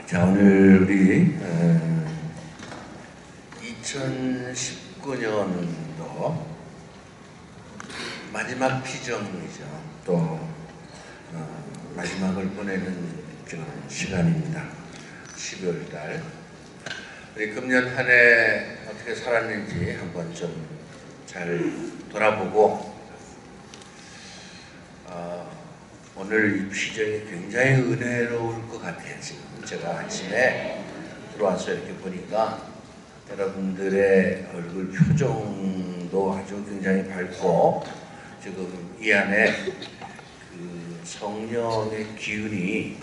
자, 오늘 우리 2019년도 마지막 피정이죠. 또 마지막을 보내는 그런 시간입니다. 12월 달. 우리 금년 한 해 어떻게 살았는지 한번 좀 잘 돌아보고 오늘 이 피정이 굉장히 은혜로울 것 같아요. 지금 제가 아침에 들어와서 이렇게 보니까 여러분들의 얼굴 표정도 아주 굉장히 밝고 지금 이 안에 그 성령의 기운이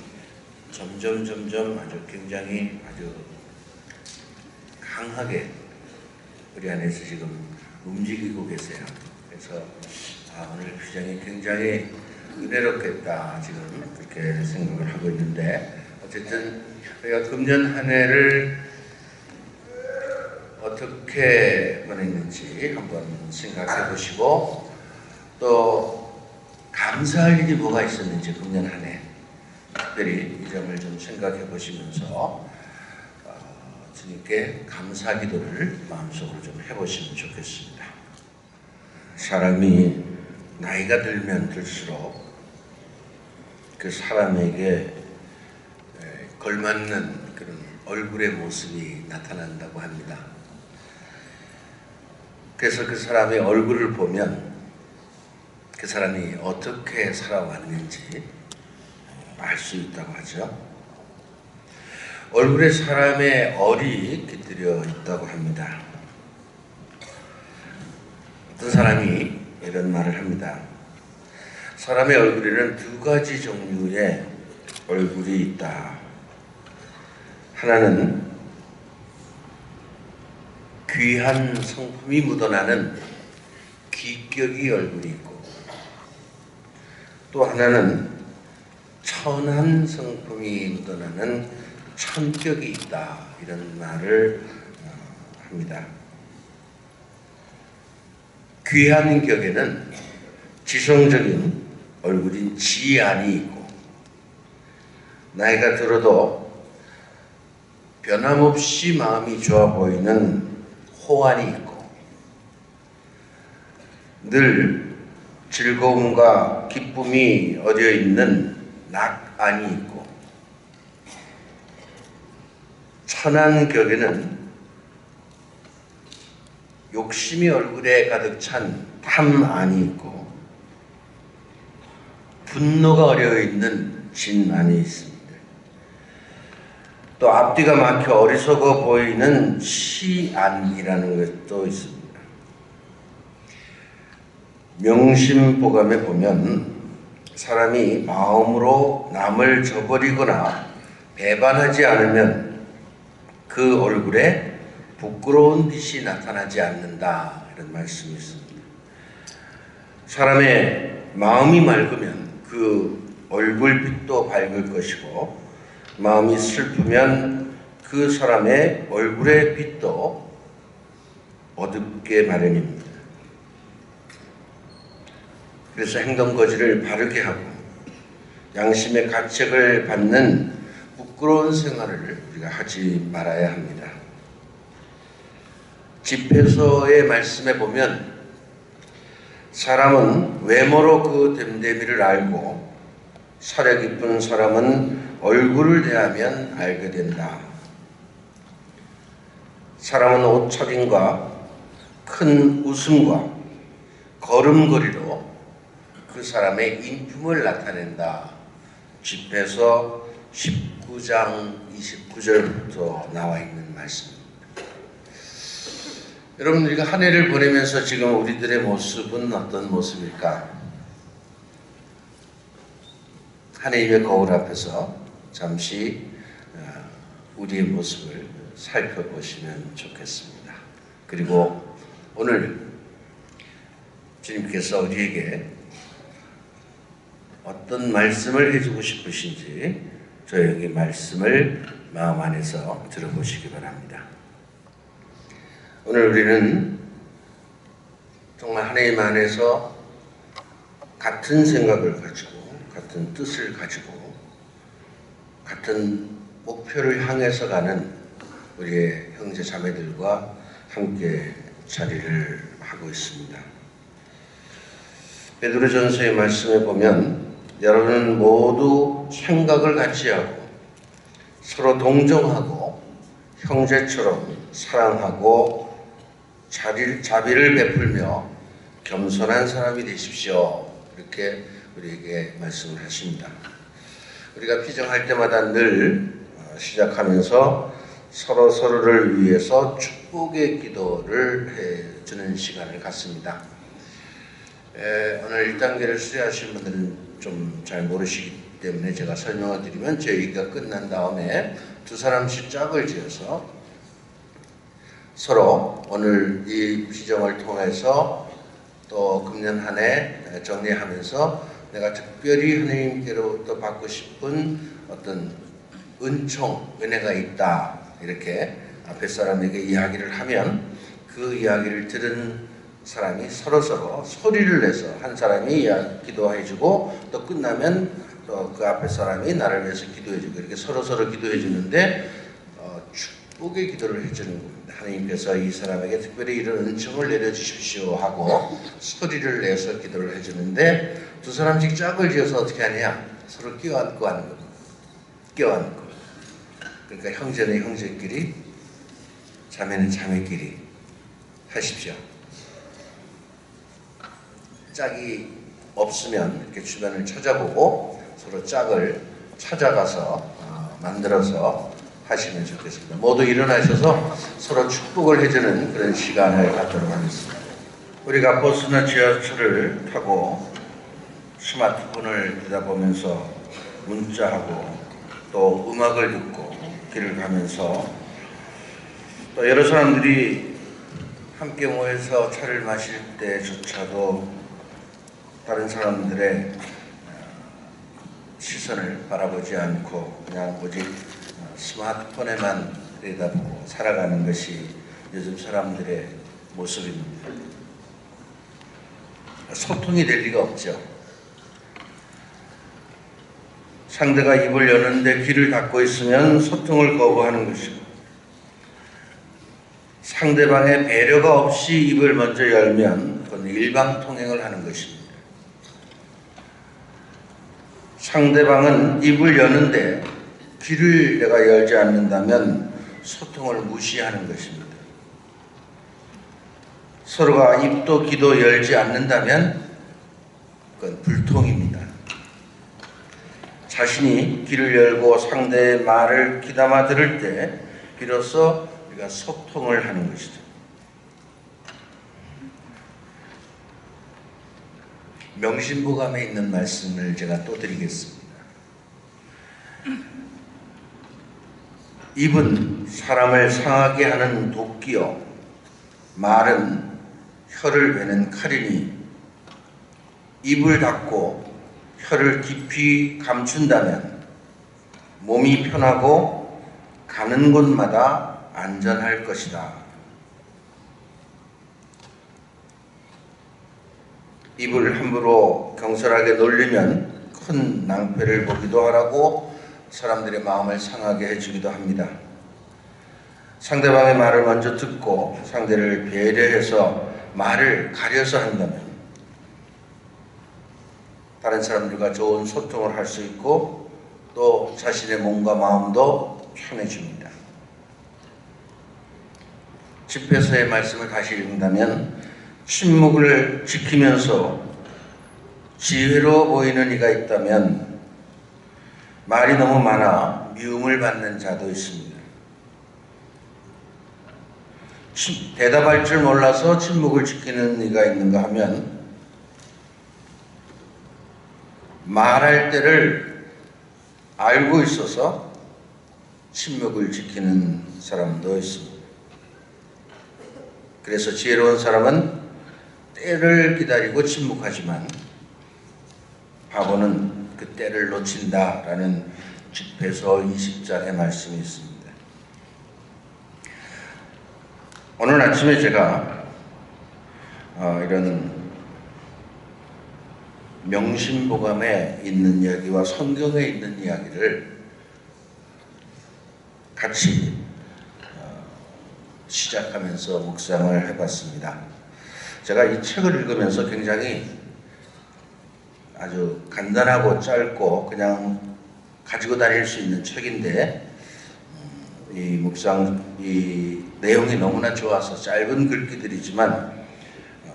점점 아주 굉장히 아주 강하게 우리 안에서 지금 움직이고 계세요. 그래서 오늘 표정이 굉장히 은혜롭겠다 지금 그렇게 생각을 하고 있는데, 어쨌든 우리가 금년 한 해를 어떻게 보냈는지 한번 생각해 보시고, 또 감사할 일이 뭐가 있었는지 금년 한 해 특별히 이 점을 좀 생각해 보시면서 주님께 감사 기도를 마음속으로 좀 해보시면 좋겠습니다. 사람이 나이가 들면 들수록 그 사람에게 걸맞는 그런 얼굴의 모습이 나타난다고 합니다. 그래서 그 사람의 얼굴을 보면 그 사람이 어떻게 살아왔는지 알 수 있다고 하죠. 얼굴에 사람의 얼이 깃들여 있다고 합니다. 어떤 사람이 이런 말을 합니다. 사람의 얼굴에는 두 가지 종류의 얼굴이 있다. 하나는 귀한 성품이 묻어나는 기격이 얼굴이 있고, 또 하나는 천한 성품이 묻어나는 천격이 있다. 이런 말을 합니다. 귀한 격에는 지성적인 얼굴인 지안이 있고, 나이가 들어도 변함없이 마음이 좋아 보이는 호안이 있고, 늘 즐거움과 기쁨이 어려 있는 낙안이 있고, 천한 격에는 욕심이 얼굴에 가득 찬 탐안이 있고, 분노가 어려 있는 진안이 있습니다. 또 앞뒤가 막혀 어리석어 보이는 시안이라는 것도 있습니다. 명심보감에 보면 사람이 마음으로 남을 저버리거나 배반하지 않으면 그 얼굴에 부끄러운 빛이 나타나지 않는다. 이런 말씀이 있습니다. 사람의 마음이 맑으면 그 얼굴빛도 밝을 것이고, 마음이 슬프면 그 사람의 얼굴의 빛도 어둡게 마련입니다. 그래서 행동거지를 바르게 하고 양심의 가책을 받는 부끄러운 생활을 우리가 하지 말아야 합니다. 집회서의 말씀에 보면 사람은 외모로 그 됨됨이를 알고 사려 깊은 사람은 얼굴을 대하면 알게 된다. 사람은 옷차림과 큰 웃음과 걸음걸이로 그 사람의 인품을 나타낸다. 집회서 19장 29절부터 나와 있는 말씀입니다. 여러분, 우리가 한 해를 보내면서 지금 우리들의 모습은 어떤 모습일까? 하나님의 거울 앞에서 잠시 우리의 모습을 살펴보시면 좋겠습니다. 그리고 오늘 주님께서 우리에게 어떤 말씀을 해주고 싶으신지 조용히 말씀을 마음 안에서 들어보시기 바랍니다. 오늘 우리는 정말 하나님 안에서 같은 생각을 가지고, 같은 뜻을 가지고, 같은 목표를 향해서 가는 우리의 형제 자매들과 함께 자리를 하고 있습니다. 베드로전서의 말씀에 보면 여러분은 모두 생각을 같이 하고 서로 동정하고 형제처럼 사랑하고 자비를 베풀며 겸손한 사람이 되십시오. 이렇게 우리에게 말씀을 하십니다. 우리가 피정할 때마다 늘 시작하면서 서로를 위해서 축복의 기도를 해주는 시간을 갖습니다. 오늘 1단계를 수료하신 분들은 좀 잘 모르시기 때문에 제가 설명을 드리면, 저희가 끝난 다음에 두 사람씩 짝을 지어서 서로 오늘 이 피정을 통해서 또 금년 한 해 정리하면서 내가 특별히 하나님께로부터 받고 싶은 어떤 은총, 은혜가 있다, 이렇게 앞에 사람에게 이야기를 하면 그 이야기를 들은 사람이 서로 소리를 내서 한 사람이 기도해주고 또 끝나면 또 그 앞에 사람이 나를 위해서 기도해주고 이렇게 서로 기도해 주는데 축복의 기도를 해주는 겁니다. 하나님께서 이 사람에게 특별히 이런 은총을 내려주십시오 하고 소리를 내서 기도를 해주는데, 두 사람씩 짝을 지어서 어떻게 하냐? 서로 껴안고 하는 겁니다. 껴안고. 그러니까 형제는 형제끼리, 자매는 자매끼리 하십시오. 짝이 없으면 이렇게 주변을 찾아보고 서로 짝을 찾아가서 만들어서 하시면 좋겠습니다. 모두 일어나셔서 서로 축복을 해주는 그런 시간을 갖도록 하겠습니다. 우리가 버스나 지하철을 타고 스마트폰을 들여다보면서 문자하고 또 음악을 듣고 길을 가면서 또 여러 사람들이 함께 모여서 차를 마실 때조차도 다른 사람들의 시선을 바라보지 않고 그냥 오직 스마트폰에만 들여다보고 살아가는 것이 요즘 사람들의 모습입니다. 소통이 될 리가 없죠. 상대가 입을 여는데 귀를 닫고 있으면 소통을 거부하는 것이고, 상대방의 배려가 없이 입을 먼저 열면 그건 일방통행을 하는 것입니다. 상대방은 입을 여는데 귀를 내가 열지 않는다면 소통을 무시하는 것입니다. 서로가 입도 귀도 열지 않는다면 그건 불통입니다. 자신이 귀를 열고 상대의 말을 귀담아 들을 때 비로소 우리가 소통을 하는 것이죠. 명심보감에 있는 말씀을 제가 또 드리겠습니다. 입은 사람을 상하게 하는 도끼요, 말은 혀를 베는 칼이니 입을 닫고 혀를 깊이 감춘다면 몸이 편하고 가는 곳마다 안전할 것이다. 입을 함부로 경솔하게 놀리면 큰 낭패를 보기도 하라고 사람들의 마음을 상하게 해주기도 합니다. 상대방의 말을 먼저 듣고 상대를 배려해서 말을 가려서 한다면 다른 사람들과 좋은 소통을 할 수 있고 또 자신의 몸과 마음도 편해집니다. 집에서의 말씀을 다시 읽는다면 침묵을 지키면서 지혜로워 보이는 이가 있다면 말이 너무 많아 미움을 받는 자도 있습니다. 대답할 줄 몰라서 침묵을 지키는 이가 있는가 하면 말할 때를 알고 있어서 침묵을 지키는 사람도 있습니다. 그래서 지혜로운 사람은 때를 기다리고 침묵하지만 바보는 그 때를 놓친다라는 집회서 20장의 말씀이 있습니다. 오늘 아침에 제가 이런 명심보감에 있는 이야기와 성경에 있는 이야기를 같이 시작하면서 묵상을 해봤습니다. 제가 이 책을 읽으면서 굉장히 아주 간단하고 짧고 그냥 가지고 다닐 수 있는 책인데 이 내용이 너무나 좋아서 짧은 글귀들이지만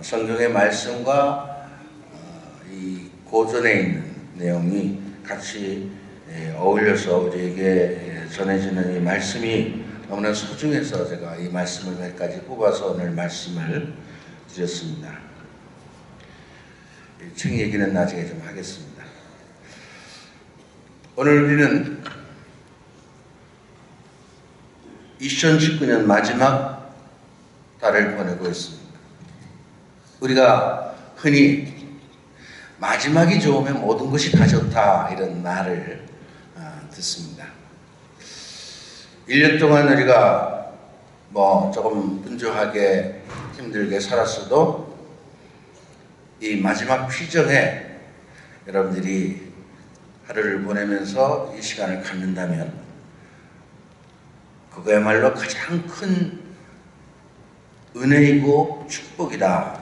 성경의 말씀과 이 고전에 있는 내용이 같이 어울려서 우리에게 전해지는 이 말씀이 너무나 소중해서 제가 이 말씀을 몇 가지 뽑아서 오늘 말씀을 드렸습니다. 이 책 얘기는 나중에 좀 하겠습니다. 오늘 우리는 2019년 마지막 달을 보내고 있습니다. 우리가 흔히 마지막이 좋으면 모든 것이 다 좋다 이런 말을 듣습니다. 1년 동안 우리가 조금 분주하게 힘들게 살았어도 이 마지막 피정에 여러분들이 하루를 보내면서 이 시간을 갖는다면 그거야말로 가장 큰 은혜이고 축복이다.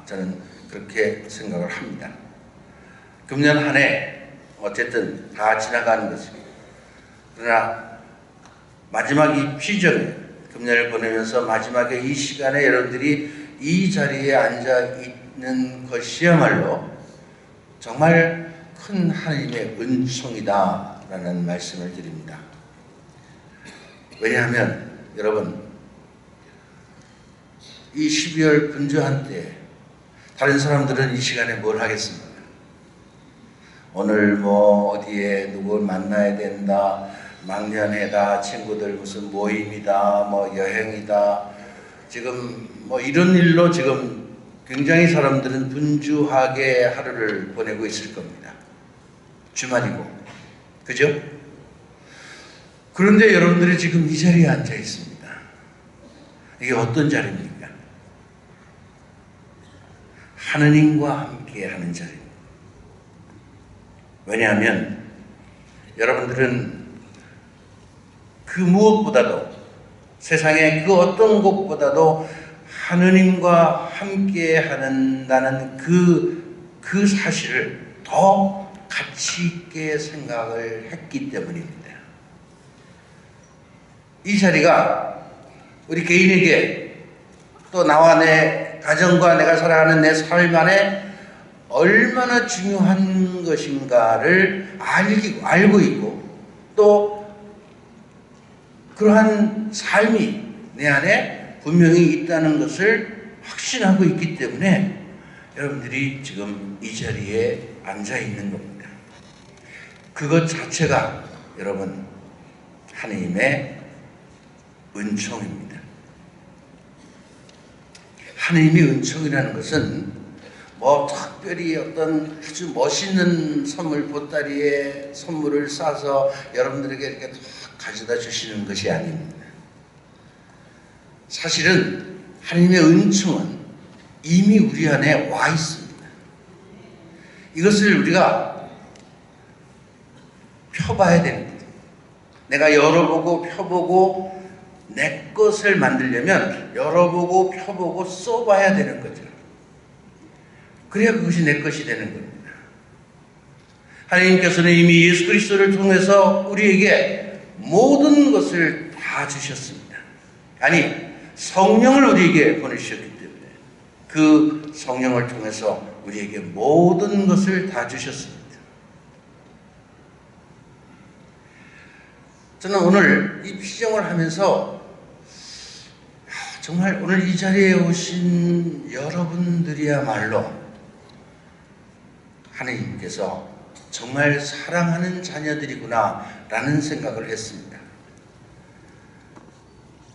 저는 그렇게 생각을 합니다. 금년 한 해 어쨌든 다 지나가는 것입니다. 그러나 마지막 이 피정에 금년을 보내면서 마지막에 이 시간에 여러분들이 이 자리에 앉아 있는 것이야말로 정말 큰 하나님의 은총이다라는 말씀을 드립니다. 왜냐하면 여러분 이 12월 분주한 때 다른 사람들은 이 시간에 뭘 하겠습니까? 오늘 어디에 누굴 만나야 된다, 망년회다, 친구들 무슨 모임이다, 여행이다, 지금 이런 일로 지금 굉장히 사람들은 분주하게 하루를 보내고 있을 겁니다. 주말이고, 그죠? 그런데 여러분들이 지금 이 자리에 앉아 있습니다. 이게 어떤 자리입니까? 하느님과 함께 하는 자리입니다. 왜냐하면 여러분들은 그 무엇보다도 세상의 그 어떤 곳보다도 하느님과 함께 한다는 그 사실을 더 가치 있게 생각을 했기 때문입니다. 이 자리가 우리 개인에게 또 나와 내 가정과 내가 살아가는 내 삶 안에 얼마나 중요한 것인가를 알고 있고 또 그러한 삶이 내 안에 분명히 있다는 것을 확신하고 있기 때문에 여러분들이 지금 이 자리에 앉아 있는 겁니다. 그것 자체가 여러분 하나님의 은총입니다. 하나님의 은총이라는 것은 특별히 어떤 아주 멋있는 선물 보따리에 선물을 싸서 여러분들에게 이렇게 가져다 주시는 것이 아닙니다. 사실은 하나님의 은총은 이미 우리 안에 와 있습니다. 이것을 우리가 펴봐야 됩니다. 내가 열어보고 펴보고 내 것을 만들려면 열어보고 펴보고 써봐야 되는 거죠. 그래야 그것이 내 것이 되는 겁니다. 하나님께서는 이미 예수 그리스도를 통해서 우리에게 모든 것을 다 주셨습니다. 아니, 성령을 우리에게 보내주셨기 때문에 그 성령을 통해서 우리에게 모든 것을 다 주셨습니다. 저는 오늘 이 피정을 하면서 정말 오늘 이 자리에 오신 여러분들이야말로 하나님께서 정말 사랑하는 자녀들이구나 라는 생각을 했습니다.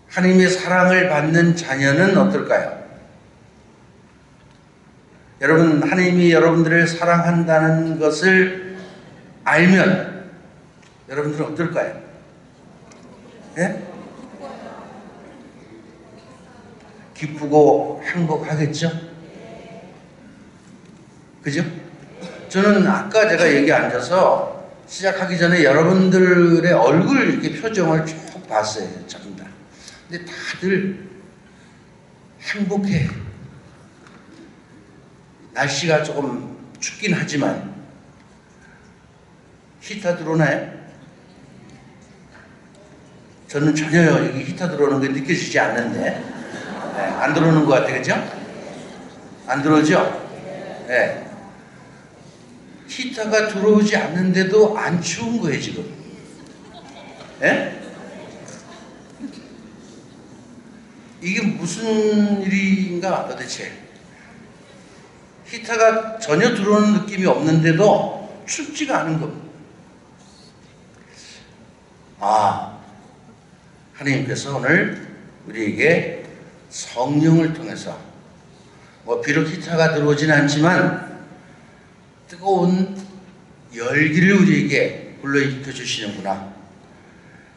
하나님의 사랑을 받는 자녀는 어떨까요? 여러분, 하나님이 여러분들을 사랑한다는 것을 알면 여러분들은 어떨까요? 예? 기쁘고 행복하겠죠? 그죠? 저는 아까 제가 여기 앉아서 시작하기 전에 여러분들의 얼굴 이렇게 표정을 조금 쭉 봤어요. 전부 다. 근데 다들 행복해. 날씨가 조금 춥긴 하지만 히터 들어오나요? 저는 전혀 여기 히터 들어오는 게 느껴지지 않는데, 네, 안 들어오는 것 같아요. 그죠? 안 들어오죠? 네. 히터가 들어오지 않는데도 안 추운 거예요, 지금. 예? 이게 무슨 일인가 도대체. 히터가 전혀 들어오는 느낌이 없는데도 춥지가 않은 겁니다. 하나님께서 오늘 우리에게 성령을 통해서 비록 히터가 들어오지는 않지만 뜨거운 열기를 우리에게 불러일으켜 주시는구나.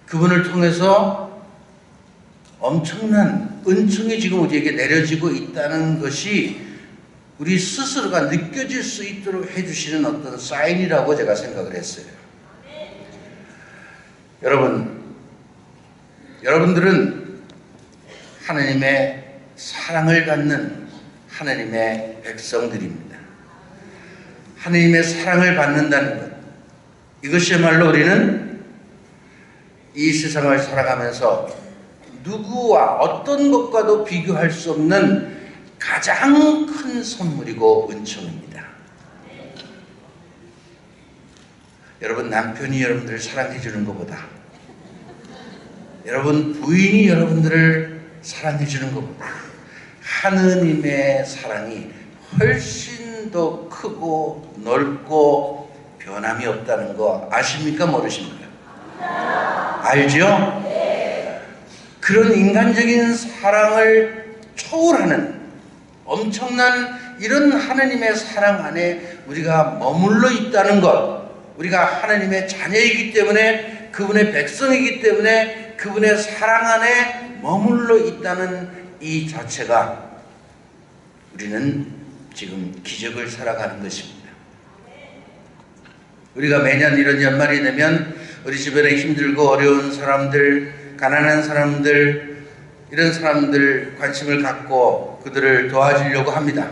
그분을 통해서 엄청난 은총이 지금 우리에게 내려지고 있다는 것이 우리 스스로가 느껴질 수 있도록 해주시는 어떤 사인이라고 제가 생각을 했어요. 여러분들은 하나님의 사랑을 받는 하나님의 백성들입니다. 하나님의 사랑을 받는다는 것, 이것이야말로 우리는 이 세상을 살아가면서 누구와 어떤 것과도 비교할 수 없는 가장 큰 선물이고 은총입니다. 여러분, 남편이 여러분들을 사랑해 주는 것보다, 여러분 부인이 여러분들을 사랑해 주는 것보다 하느님의 사랑이 훨씬 더 크고 넓고 변함이 없다는 거 아십니까? 모르십니까? 알죠? 그런 인간적인 사랑을 초월하는 엄청난 이런 하나님의 사랑 안에 우리가 머물러 있다는 것, 우리가 하나님의 자녀이기 때문에, 그분의 백성이기 때문에 그분의 사랑 안에 머물러 있다는 이 자체가 우리는 지금 기적을 살아가는 것입니다. 우리가 매년 이런 연말이 되면 우리 주변에 힘들고 어려운 사람들, 가난한 사람들, 이런 사람들 관심을 갖고 그들을 도와주려고 합니다.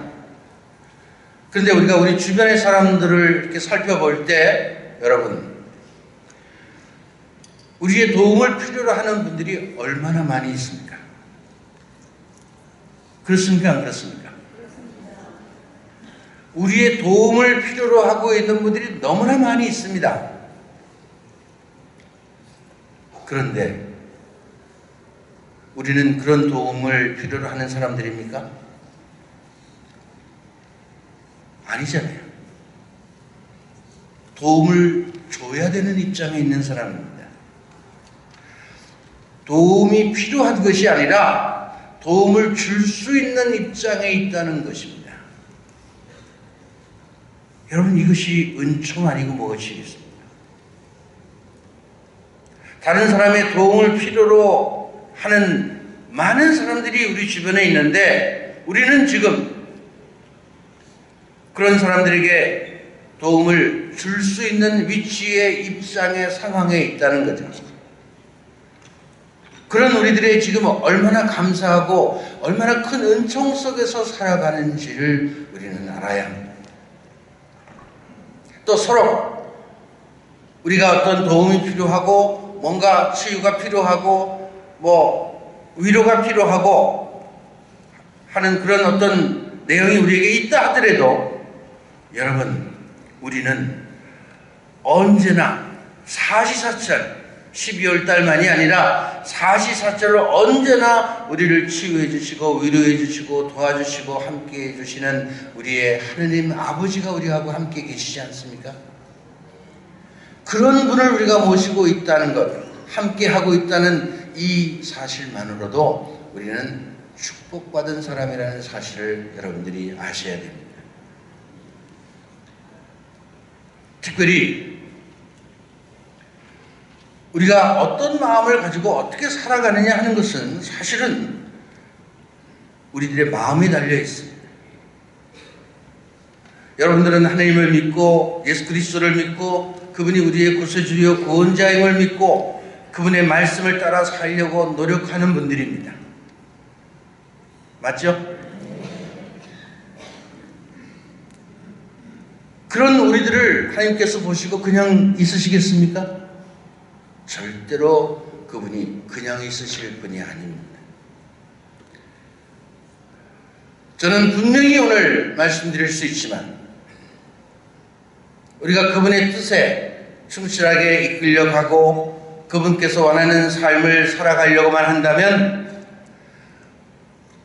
그런데 우리가 우리 주변의 사람들을 이렇게 살펴볼 때, 여러분, 우리의 도움을 필요로 하는 분들이 얼마나 많이 있습니까? 그렇습니까? 안 그렇습니까? 우리의 도움을 필요로 하고 있는 분들이 너무나 많이 있습니다. 그런데 우리는 그런 도움을 필요로 하는 사람들입니까? 아니잖아요. 도움을 줘야 되는 입장에 있는 사람입니다. 도움이 필요한 것이 아니라 도움을 줄 수 있는 입장에 있다는 것입니다. 여러분, 이것이 은총 아니고 무엇이겠습니까? 다른 사람의 도움을 필요로 하는 많은 사람들이 우리 주변에 있는데, 우리는 지금 그런 사람들에게 도움을 줄 수 있는 위치의 입장의 상황에 있다는 거죠. 그런 우리들의 지금 얼마나 감사하고 얼마나 큰 은총 속에서 살아가는지를 우리는 알아야 합니다. 또 서로 우리가 어떤 도움이 필요하고 뭔가 치유가 필요하고 위로가 필요하고 하는 그런 어떤 내용이 우리에게 있다 하더라도, 여러분, 우리는 언제나 사시사철 12월 달만이 아니라 사시사철로 언제나 우리를 치유해 주시고 위로해 주시고 도와주시고 함께 해 주시는 우리의 하느님 아버지가 우리하고 함께 계시지 않습니까? 그런 분을 우리가 모시고 있다는 것, 함께 하고 있다는 이 사실만으로도 우리는 축복받은 사람이라는 사실을 여러분들이 아셔야 됩니다. 특별히 우리가 어떤 마음을 가지고 어떻게 살아가느냐 하는 것은 사실은 우리들의 마음에 달려 있습니다. 여러분들은 하나님을 믿고 예수 그리스도를 믿고 그분이 우리의 구세주요 구원자임을 믿고 그분의 말씀을 따라 살려고 노력하는 분들입니다. 맞죠? 그런 우리들을 하나님께서 보시고 그냥 있으시겠습니까? 절대로 그분이 그냥 있으실 분이 아닙니다. 저는 분명히 오늘 말씀드릴 수 있지만 우리가 그분의 뜻에 충실하게 이끌려가고 그분께서 원하는 삶을 살아가려고만 한다면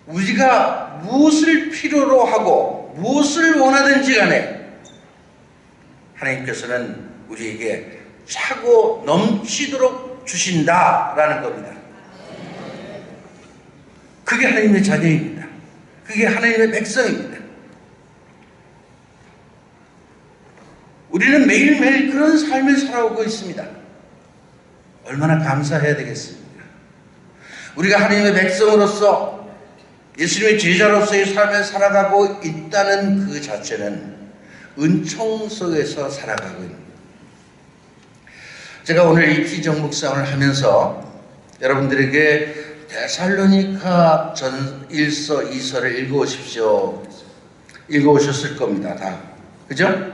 우리가 무엇을 필요로 하고 무엇을 원하든지 간에 하나님께서는 우리에게 차고 넘치도록 주신다라는 겁니다. 그게 하나님의 자녀입니다. 그게 하나님의 백성입니다. 우리는 매일매일 그런 삶을 살아오고 있습니다. 얼마나 감사해야 되겠습니까? 우리가 하나님의 백성으로서 예수님의 제자로서의 삶을 살아가고 있다는 그 자체는 은총 속에서 살아가고 있는 거예요. 제가 오늘 이 피정 묵상을 하면서 여러분들에게 데살로니가 전 1서 2서를 읽어오십시오. 읽어오셨을 겁니다. 다. 그죠?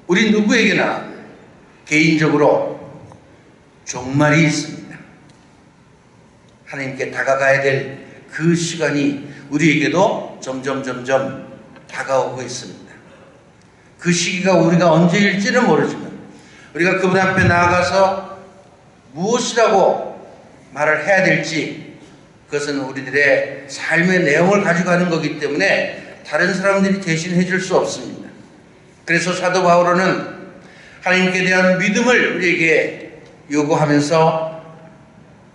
우리 누구에게나 개인적으로 종말이 있습니다. 하나님께 다가가야 될 그 시간이 우리에게도 점점 다가오고 있습니다. 그 시기가 우리가 언제일지는 모르지만 우리가 그분 앞에 나아가서 무엇이라고 말을 해야 될지 그것은 우리들의 삶의 내용을 가져가는 거기 때문에 다른 사람들이 대신해 줄 수 없습니다. 그래서 사도 바울은 하나님께 대한 믿음을 우리에게 요구하면서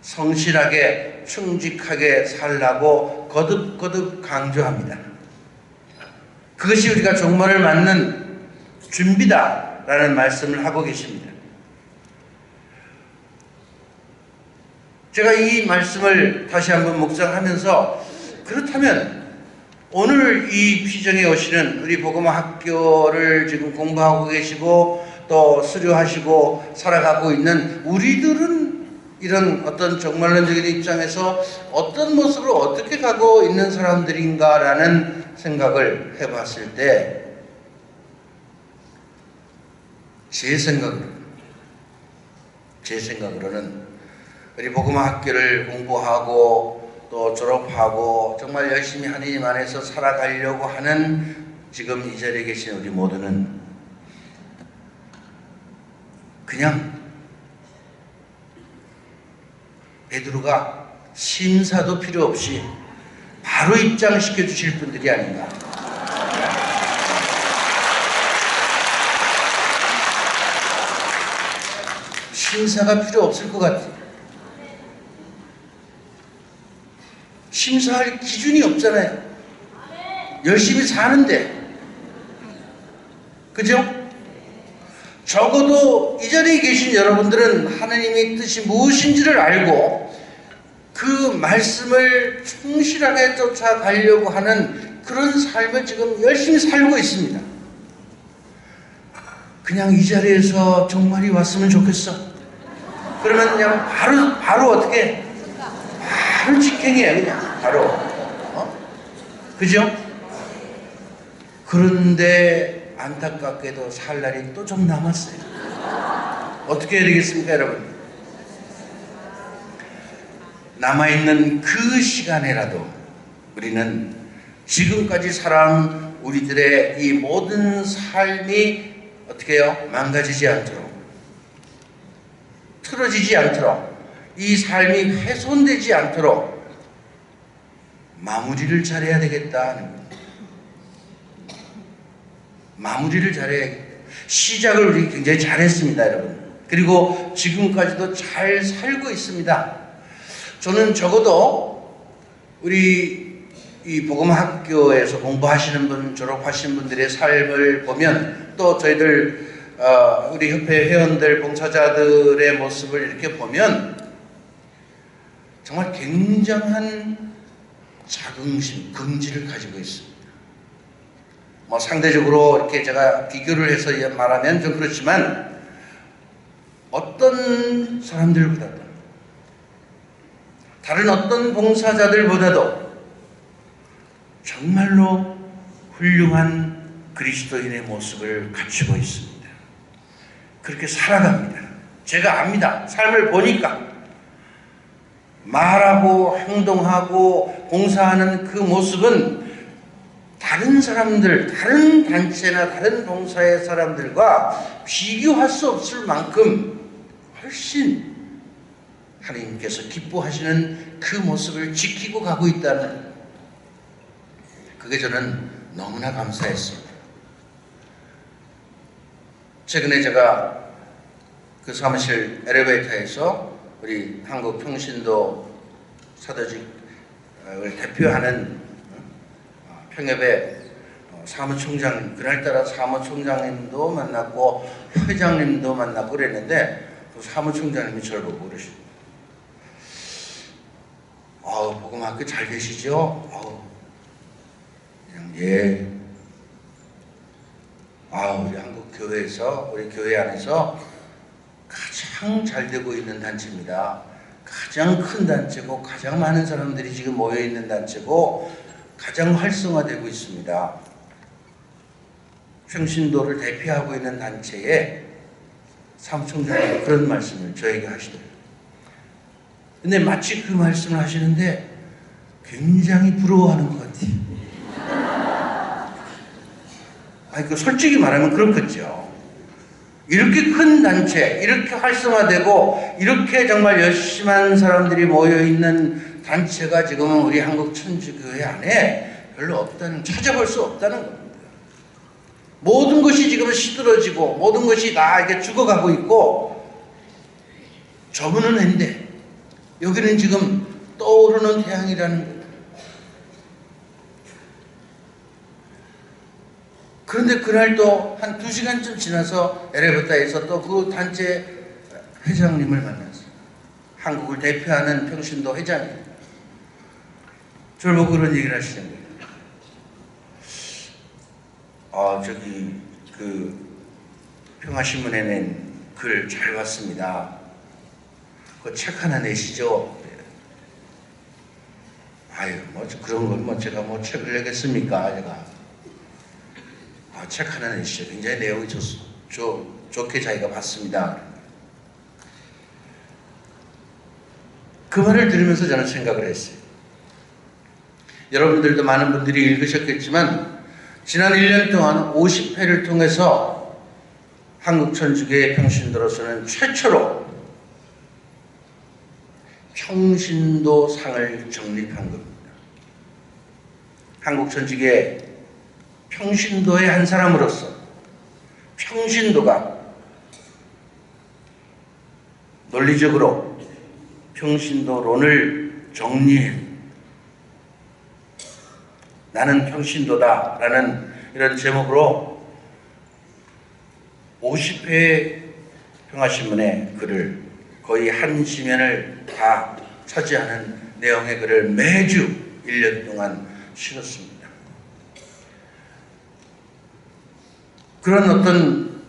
성실하게 충직하게 살라고 거듭거듭 강조합니다. 그것이 우리가 종말을 맞는 준비다라는 말씀을 하고 계십니다. 제가 이 말씀을 다시 한번 묵상하면서 그렇다면 오늘 이 피정에 오시는 우리 복음화 학교를 지금 공부하고 계시고 또 수료하시고 살아가고 있는 우리들은 이런 어떤 종말론적인 입장에서 어떤 모습으로 어떻게 가고 있는 사람들인가라는 생각을 해봤을 때 제 생각으로는 우리 복음화 학교를 공부하고 또 졸업하고 정말 열심히 하나님 안에서 살아가려고 하는 지금 이 자리에 계신 우리 모두는 그냥 베드로가 심사도 필요 없이 바로 입장시켜 주실 분들이 아닌가. 심사가 필요 없을 것 같아요. 심사할 기준이 없잖아요. 열심히 사는데. 그죠? 적어도 이 자리에 계신 여러분들은 하나님의 뜻이 무엇인지를 알고 그 말씀을 충실하게 쫓아가려고 하는 그런 삶을 지금 열심히 살고 있습니다. 그냥 이 자리에서 종말이 왔으면 좋겠어. 그러면 그냥 바로 어떻게? 바로 직행이에요, 그냥. 바로. 그죠? 그런데 안타깝게도 살 날이 또 좀 남았어요. 어떻게 해야 되겠습니까, 여러분? 남아있는 그 시간에라도 우리는 지금까지 살아온 우리들의 이 모든 삶이 어떻게 해요? 망가지지 않도록, 틀어지지 않도록, 이 삶이 훼손되지 않도록 마무리를 잘해야 되겠다는 거예요. 마무리를 잘해야겠다. 시작을 우리 굉장히 잘했습니다, 여러분. 그리고 지금까지도 잘 살고 있습니다. 저는 적어도 우리 이 복음학교에서 공부하시는 분, 졸업하신 분들의 삶을 보면 또 저희들 우리 협회 회원들, 봉사자들의 모습을 이렇게 보면 정말 굉장한 자긍심, 긍지를 가지고 있습니다. 상대적으로 이렇게 제가 비교를 해서 말하면 좀 그렇지만 어떤 사람들보다도, 다른 어떤 봉사자들보다도 정말로 훌륭한 그리스도인의 모습을 갖추고 있습니다. 그렇게 살아갑니다. 제가 압니다. 삶을 보니까 말하고 행동하고 봉사하는 그 모습은 다른 사람들, 다른 단체나 다른 봉사의 사람들과 비교할 수 없을 만큼 훨씬 하나님께서 기뻐하시는 그 모습을 지키고 가고 있다는, 그게 저는 너무나 감사했습니다. 최근에 제가 그 사무실 엘리베이터에서 우리 한국 평신도 사도직을 대표하는 평협의 사무총장, 그날따라 사무총장님도 만났고 회장님도 만나고 그랬는데, 그 사무총장님이 저를 보고 그러시더라고요. 복음학교 잘 계시죠? 그냥 예. 우리 한국 교회에서, 우리 교회 안에서 가장 잘 되고 있는 단체입니다. 가장 큰 단체고 가장 많은 사람들이 지금 모여 있는 단체고 가장 활성화되고 있습니다. 평신도를 대표하고 있는 단체에 사무총장이 그런 말씀을 저에게 하시더라고요. 근데 마치 그 말씀을 하시는데 굉장히 부러워하는 것 같아요. 솔직히 말하면 그렇겠죠. 이렇게 큰 단체, 이렇게 활성화되고 이렇게 정말 열심한 사람들이 모여있는 단체가 지금은 우리 한국 천주교회 안에 별로 없다는, 찾아볼 수 없다는 겁니다. 모든 것이 지금 시들어지고 모든 것이 다 이렇게 죽어가고 있고 저분은 했는데 여기는 지금 떠오르는 태양이라는 거예요. 그런데 그날 또 한 2시간쯤 지나서 엘리베이터에서 또 그 단체 회장님을 만났어요. 한국을 대표하는 평신도 회장님. 저를 보고 그런 얘기를 하시는 거예요. 평화신문에 낸 글 잘 봤습니다. 그 책 하나 내시죠? 그런 걸 제가 책을 내겠습니까? 제가. 책 하나 내시죠. 굉장히 내용이 좋게 자기가 봤습니다. 그 말을 들으면서 저는 생각을 했어요. 여러분들도 많은 분들이 읽으셨겠지만 지난 1년 동안 50회를 통해서 한국천주교회 평신도로서는 최초로 평신도상을 정립한 겁니다. 한국천주교회 평신도의 한 사람으로서 평신도가 논리적으로 평신도론을 정리해 나는 평신도다라는 이런 제목으로 50회 평화신문의 글을 거의 한 지면을 다 차지하는 내용의 글을 매주 1년 동안 실었습니다. 그런 어떤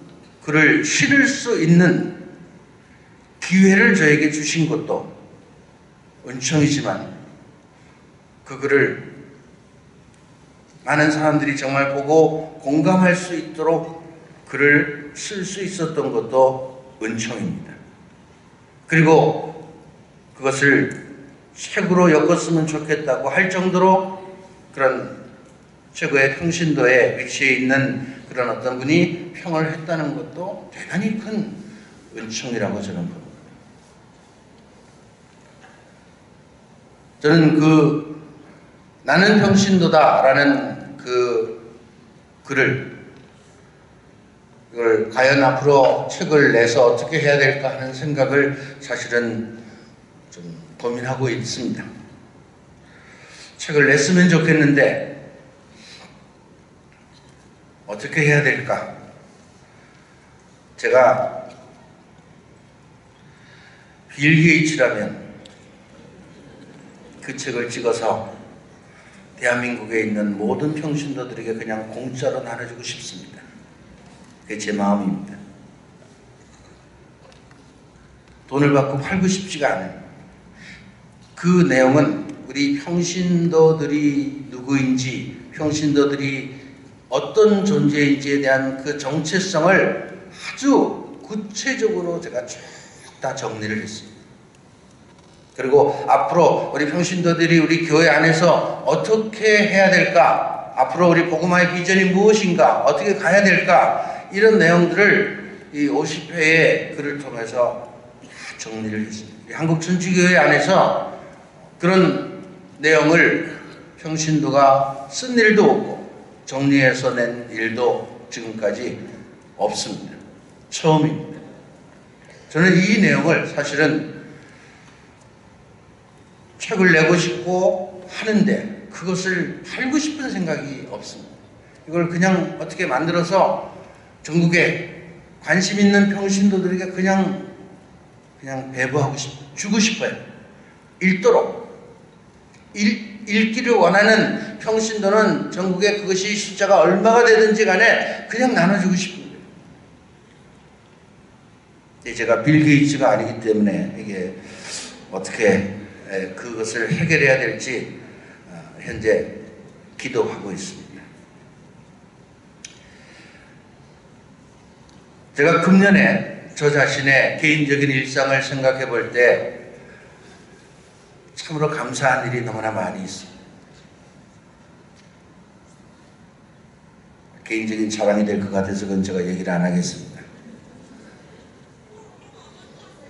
글을 실을 수 있는 기회를 저에게 주신 것도 은총이지만 그 글을 많은 사람들이 정말 보고 공감할 수 있도록 글을 쓸 수 있었던 것도 은총입니다. 그리고 그것을 책으로 엮었으면 좋겠다고 할 정도로 그런 최고의 평신도에 위치해 있는 그런 어떤 분이 평을 했다는 것도 대단히 큰 은총이라고 저는 봅니다. 저는 나는 평신도다라는 그 글을 이걸 과연 앞으로 책을 내서 어떻게 해야 될까 하는 생각을 사실은 좀 고민하고 있습니다. 책을 냈으면 좋겠는데 어떻게 해야 될까? 제가 빌 게이츠라면 그 책을 찍어서 대한민국에 있는 모든 평신도들에게 그냥 공짜로 나눠주고 싶습니다. 그게 제 마음입니다. 돈을 받고 팔고 싶지가 않아요. 그 내용은 우리 평신도들이 누구인지, 평신도들이 어떤 존재인지에 대한 그 정체성을 아주 구체적으로 제가 쭉 다 정리를 했습니다. 그리고 앞으로 우리 평신도들이 우리 교회 안에서 어떻게 해야 될까? 앞으로 우리 복음화의 비전이 무엇인가? 어떻게 가야 될까? 이런 내용들을 이 50회의 글을 통해서 다 정리를 했습니다. 한국천주교회 안에서 그런 내용을 평신도가 쓴 일도 없고 정리해서 낸 일도 지금까지 없습니다. 처음입니다. 저는 이 내용을 사실은 책을 내고 싶고 하는데 그것을 팔고 싶은 생각이 없습니다. 이걸 그냥 어떻게 만들어서 전국에 관심 있는 평신도들에게 그냥 배부하고 주고 싶어요. 읽도록. 읽기를 원하는 평신도는 전국에 그것이 숫자가 얼마가 되든지 간에 그냥 나눠주고 싶은 거예요. 제가 빌 게이츠가 아니기 때문에 이게 어떻게 그것을 해결해야 될지 현재 기도하고 있습니다. 제가 금년에 저 자신의 개인적인 일상을 생각해 볼 때 참으로 감사한 일이 너무나 많이 있습니다. 개인적인 자랑이 될 것 같아서 그건 제가 얘기를 안 하겠습니다.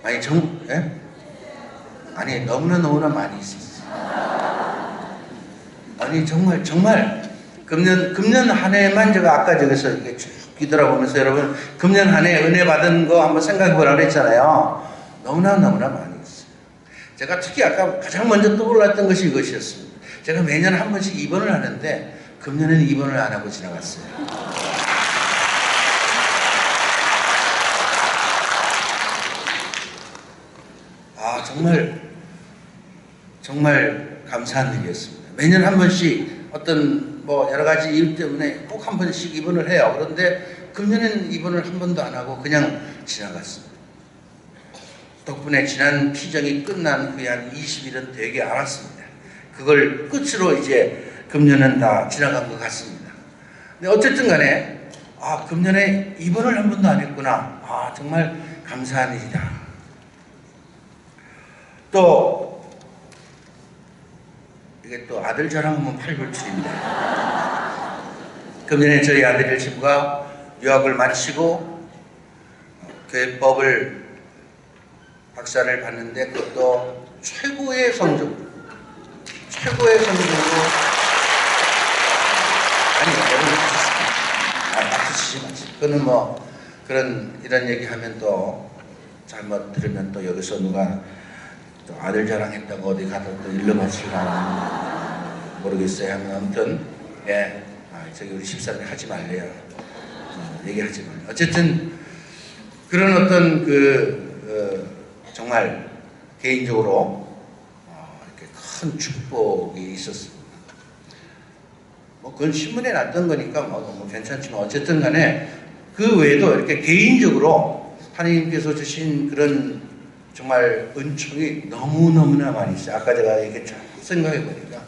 아니 아니 너무나 많이 있었어요. 아니 정말 금년 한 해만 제가 아까 저기서 이렇게 쭉 뒤돌아보면서 여러분 금년 한 해 은혜 받은 거 한번 생각해 보라고 했잖아요. 너무나 많이 있어요. 제가 특히 아까 가장 먼저 떠올랐던 것이 이것이었습니다. 제가 매년 한 번씩 입원을 하는데 금년에는 입원을 안 하고 지나갔어요. 정말 감사한 일이었습니다. 매년 한 번씩 어떤 여러 가지 이유 때문에 꼭 한 번씩 입원을 해요. 그런데 금년에는 입원을 한 번도 안 하고 그냥 지나갔습니다. 덕분에 지난 피정이 끝난 후에 한 20일은 되게 알았습니다. 그걸 끝으로 이제 금년은 다 지나간 것 같습니다. 근데 어쨌든 간에 금년에 입원을 한 번도 안 했구나. 정말 감사한 일이다. 또 이게 또 아들 자랑하면 팔불출입니다. 금년에 저희 아들 친구가 유학을 마치고 교회법을 박사를 받는데 그것도 최고의 성적으로 여러분 박수 치지 마세요. 그거는 이런 얘기 하면 또 잘못 들으면 또 여기서 누가 또 아들 자랑했다고 어디 가서 또 일러바칠까 모르겠어요. 아무튼 저기 우리 집사람이 하지 말래요. 얘기하지 말래요. 어쨌든 그런 어떤 정말 개인적으로 이렇게 큰 축복이 있었습니다. 그건 신문에 났던 거니까 괜찮지만 어쨌든 간에 그 외에도 이렇게 개인적으로 하나님께서 주신 그런 정말 은총이 너무나 많이 있어요. 아까 제가 이렇게 쭉 생각해 보니까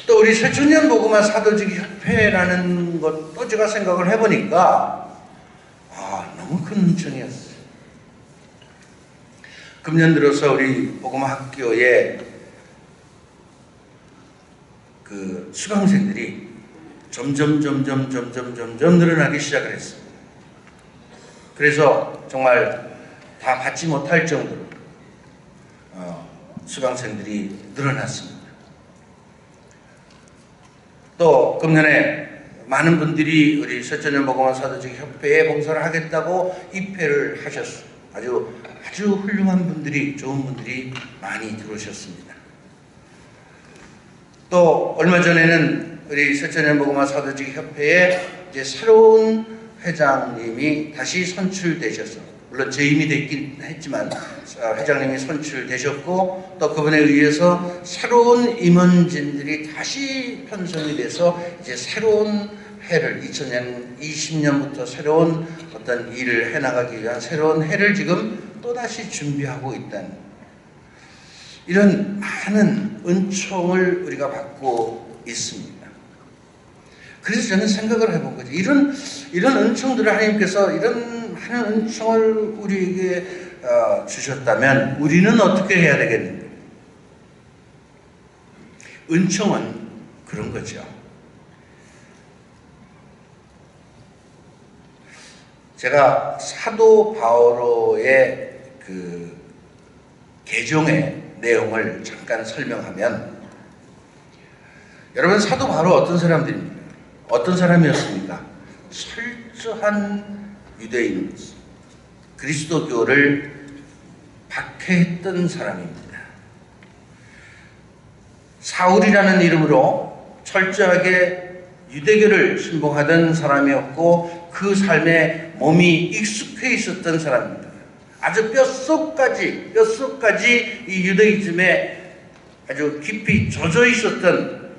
또 우리 새천년 복음화 사도직 협회라는 것도 제가 생각을 해보니까 너무 큰 은총이었어요. 금년 들어서 우리 복음화 학교에 그 수강생들이 점점 늘어나기 시작을 했습니다. 그래서 정말 다 받지 못할 정도로 수강생들이 늘어났습니다. 또 금년에 많은 분들이 우리 새천년 복음화 사도직 협회에 봉사를 하겠다고 입회를 하셨어요. 아주 훌륭한 분들이, 좋은 분들이 많이 들어오셨습니다. 또 얼마 전에는 우리 새천년 복음화 사도직 협회에 이제 새로운 회장님이 다시 선출되셔서, 물론 재임이 됐긴 했지만 회장님이 선출되셨고 또 그분에 의해서 새로운 임원진들이 다시 편성이 돼서 이제 새로운 해를 2020년부터 새로운 어떤 일을 해나가기 위한 새로운 해를 지금 또다시 준비하고 있다는 이런 많은 은총을 우리가 받고 있습니다. 그래서 저는 생각을 해본 거죠. 이런 은총들을 하나님께서 이런 많은 은총을 우리에게 주셨다면 우리는 어떻게 해야 되겠는가? 은총은 그런 거죠. 제가 사도 바오로의 그 개종의 내용을 잠깐 설명하면, 여러분 사도 바오로 어떤 사람들입니까? 어떤 사람이었습니까? 철저한 유대인, 그리스도교를 박해했던 사람입니다. 사울이라는 이름으로 철저하게 유대교를 신봉하던 사람이었고 그 삶에 몸이 익숙해 있었던 사람입니다. 아주 뼛속까지 이 유대이즘에 아주 깊이 젖어 있었던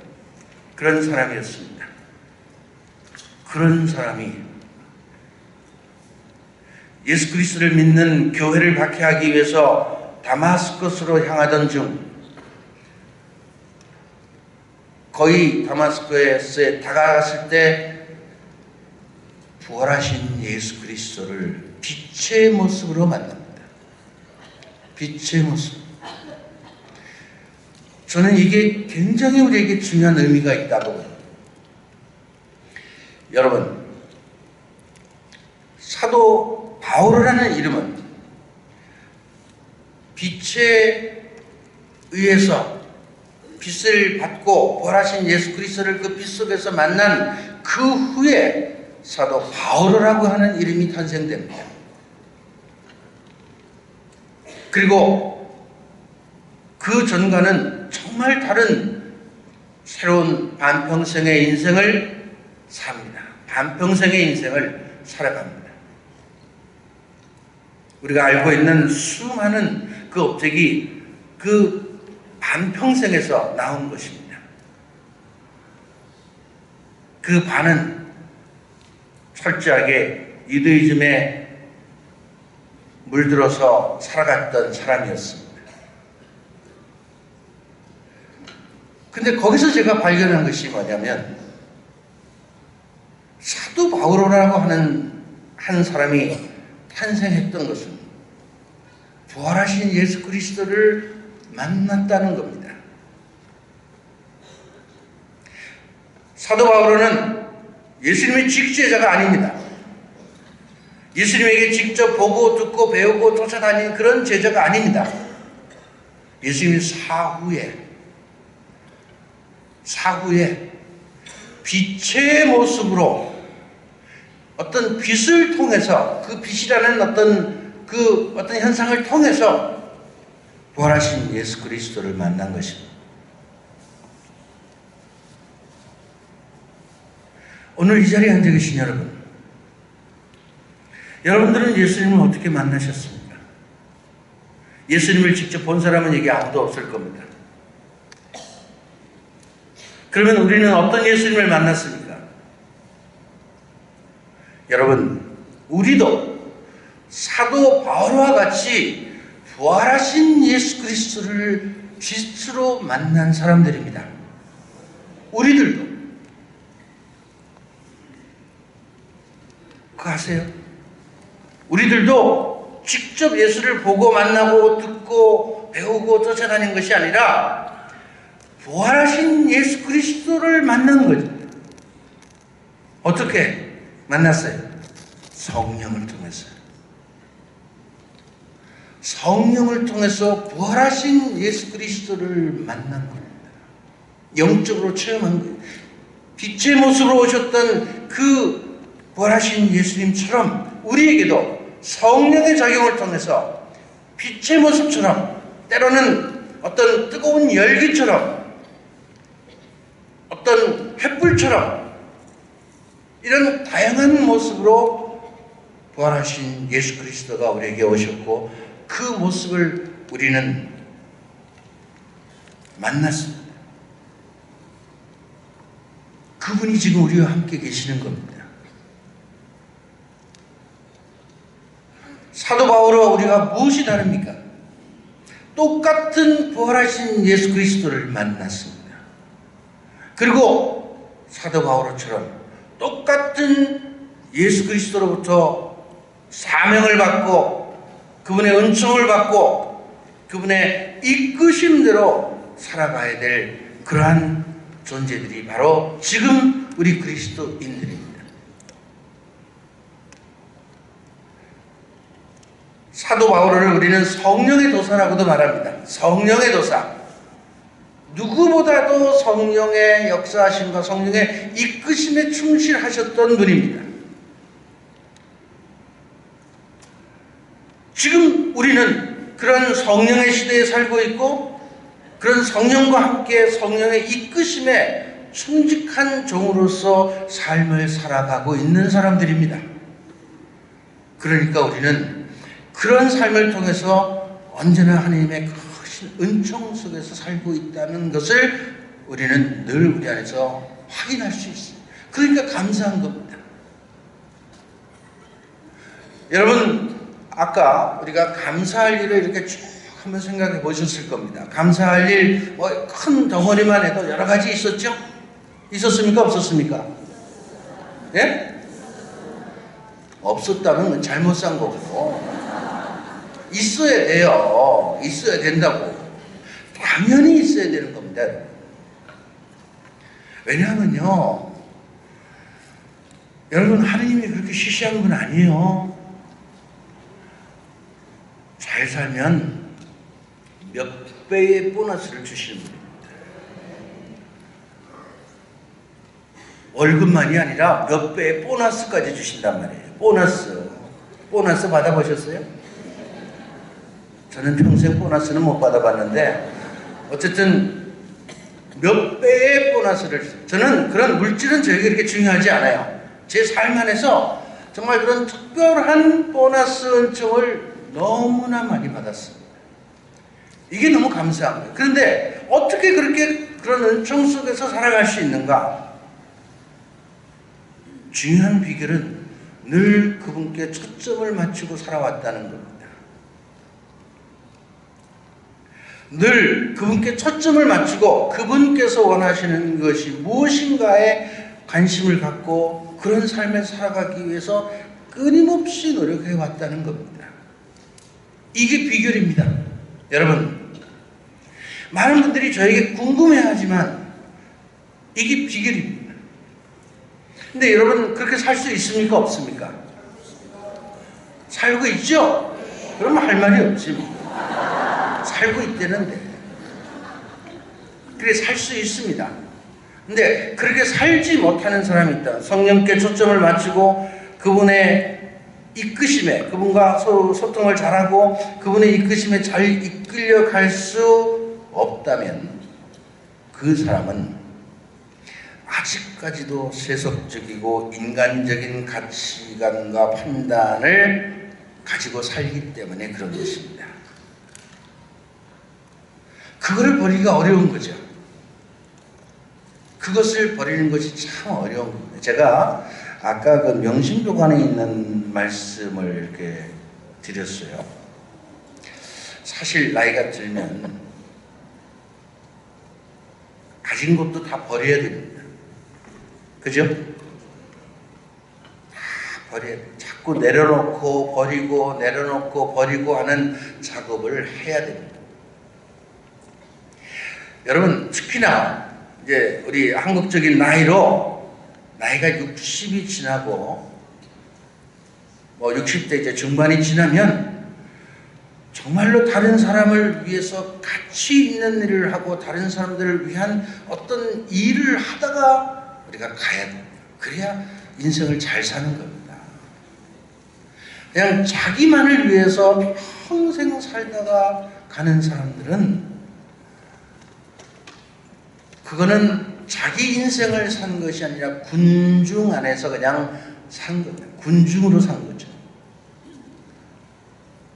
그런 사람이었습니다. 그런 사람이 예수 그리스도를 믿는 교회를 박해하기 위해서 다마스커스로 향하던 중 거의 다마스커스에 다가갔을 때 부활하신 예수 그리스도를 빛의 모습으로 만납니다. 빛의 모습. 저는 이게 굉장히 우리에게 중요한 의미가 있다고 봅니다. 여러분, 사도 바오로라는 이름은 빛에 의해서 빛을 받고 부활하신 예수 그리스도를 그 빛 속에서 만난 그 후에 사도 바오로라고 하는 이름이 탄생됩니다. 그리고 그 전과는 정말 다른 새로운 반평생의 인생을 삽니다. 반평생의 인생을 살아갑니다. 우리가 알고 있는 수많은 그 업적이 그 반평생에서 나온 것입니다. 그 반은 철저하게 유대이즘에 물들어서 살아갔던 사람이었습니다. 근데 거기서 제가 발견한 것이 뭐냐면, 사도 바오로라고 하는 한 사람이 탄생했던 것은 부활하신 예수 그리스도를 만났다는 겁니다. 사도 바오로는 예수님의 직제자가 아닙니다. 예수님에게 직접 보고 듣고 배우고 쫓아다니는 그런 제자가 아닙니다. 예수님이 사후에 빛의 모습으로 어떤 빛을 통해서, 그 빛이라는 어떤 현상을 통해서 부활하신 예수 그리스도를 만난 것입니다. 오늘 이 자리에 앉아 계신 여러분들은 예수님을 어떻게 만나셨습니까? 예수님을 직접 본 사람은 여기 아무도 없을 겁니다. 그러면 우리는 어떤 예수님을 만났습니까? 여러분, 우리도 사도 바오로와 같이 부활하신 예수 그리스도를 빛으로 만난 사람들입니다. 우리들도. 그거 아세요? 우리들도 직접 예수를 보고 만나고 듣고 배우고 쫓아다닌 것이 아니라 부활하신 예수 그리스도를 만난 거죠. 어떻게 만났어요? 성령을 통해서요. 성령을 통해서 부활하신 예수 그리스도를 만난 겁니다. 영적으로 체험한 거예요. 빛의 모습으로 오셨던 그 부활하신 예수님처럼 우리에게도 성령의 작용을 통해서 빛의 모습처럼, 때로는 어떤 뜨거운 열기처럼, 어떤 횃불처럼 이런 다양한 모습으로 부활하신 예수 그리스도가 우리에게 오셨고 그 모습을 우리는 만났습니다. 그분이 지금 우리와 함께 계시는 겁니다. 사도 바울과 우리가 무엇이 다릅니까? 똑같은 부활하신 예수 그리스도를 만났습니다. 그리고 사도 바울처럼 똑같은 예수 그리스도로부터 사명을 받고 그분의 은총을 받고 그분의 이끄심대로 살아가야 될 그러한 존재들이 바로 지금 우리 그리스도인들입니다. 사도 바울을 우리는 성령의 도사라고도 말합니다. 성령의 도사. 누구보다도 성령의 역사하심과 성령의 이끄심에 충실하셨던 분입니다. 지금 우리는 그런 성령의 시대에 살고 있고 그런 성령과 함께 성령의 이끄심에 충직한 종으로서 삶을 살아가고 있는 사람들입니다. 그러니까 우리는 그런 삶을 통해서 언제나 하나님의 크신 은총 속에서 살고 있다는 것을 우리는 늘 우리 안에서 확인할 수 있습니다. 그러니까 감사한 겁니다. 여러분, 아까 우리가 감사할 일을 이렇게 쭉 한번 생각해 보셨을 겁니다. 감사할 일, 큰 덩어리만 해도 여러 가지 있었죠? 있었습니까? 없었습니까? 예? 없었다면 잘못 산 거고. 있어야 돼요. 있어야 된다고. 당연히 있어야 되는 겁니다. 왜냐하면요, 여러분, 하느님이 그렇게 시시한 분 아니에요. 잘 살면 몇 배의 보너스를 주시는 분입니다. 월급만이 아니라 몇 배의 보너스까지 주신단 말이에요. 보너스 받아보셨어요? 저는 평생 보너스는 못 받아봤는데 어쨌든 몇 배의 보너스를, 저는 그런 물질은 저에게 그렇게 중요하지 않아요. 제 삶 안에서 정말 그런 특별한 보너스 은총을 너무나 많이 받았습니다. 이게 너무 감사한 거예요. 그런데 어떻게 그렇게 그런 은총 속에서 살아갈 수 있는가? 중요한 비결은 늘 그분께 초점을 맞추고 살아왔다는 겁니다. 늘 그분께 초점을 맞추고 그분께서 원하시는 것이 무엇인가에 관심을 갖고 그런 삶을 살아가기 위해서 끊임없이 노력해 왔다는 겁니다. 이게 비결입니다. 여러분, 많은 분들이 저에게 궁금해하지만 이게 비결입니다. 근데 여러분, 그렇게 살 수 있습니까? 없습니까? 살고 있죠? 그러면 할 말이 없지. 살고 있다는데. 그렇게 살 수 있습니다. 근데 그렇게 살지 못하는 사람이 있다. 성령께 초점을 맞추고 그분의 이끄심에, 그분과 서로 소통을 잘하고 그분의 이끄심에 잘 이끌려 갈 수 없다면 그 사람은 아직까지도 세속적이고 인간적인 가치관과 판단을 가지고 살기 때문에 그런 것입니다. 그거를 버리기가 어려운 거죠. 그것을 버리는 것이 참 어려운 겁니다. 제가 아까 그 명심도관에 있는 말씀을 이렇게 드렸어요. 사실 나이가 들면 가진 것도 다 버려야 됩니다. 그죠? 다 버려야 돼요. 자꾸 내려놓고 버리고 내려놓고 버리고 하는 작업을 해야 됩니다. 여러분, 특히나 이제 우리 한국적인 나이로 나이가 60이 지나고 60대 이제 중반이 지나면 정말로 다른 사람을 위해서 가치 있는 일을 하고 다른 사람들을 위한 어떤 일을 하다가 우리가 가야 됩니다. 그래야 인생을 잘 사는 겁니다. 그냥 자기만을 위해서 평생 살다가 가는 사람들은 그거는 자기 인생을 산 것이 아니라 군중 안에서 그냥 산 겁니다. 군중으로 산 거죠.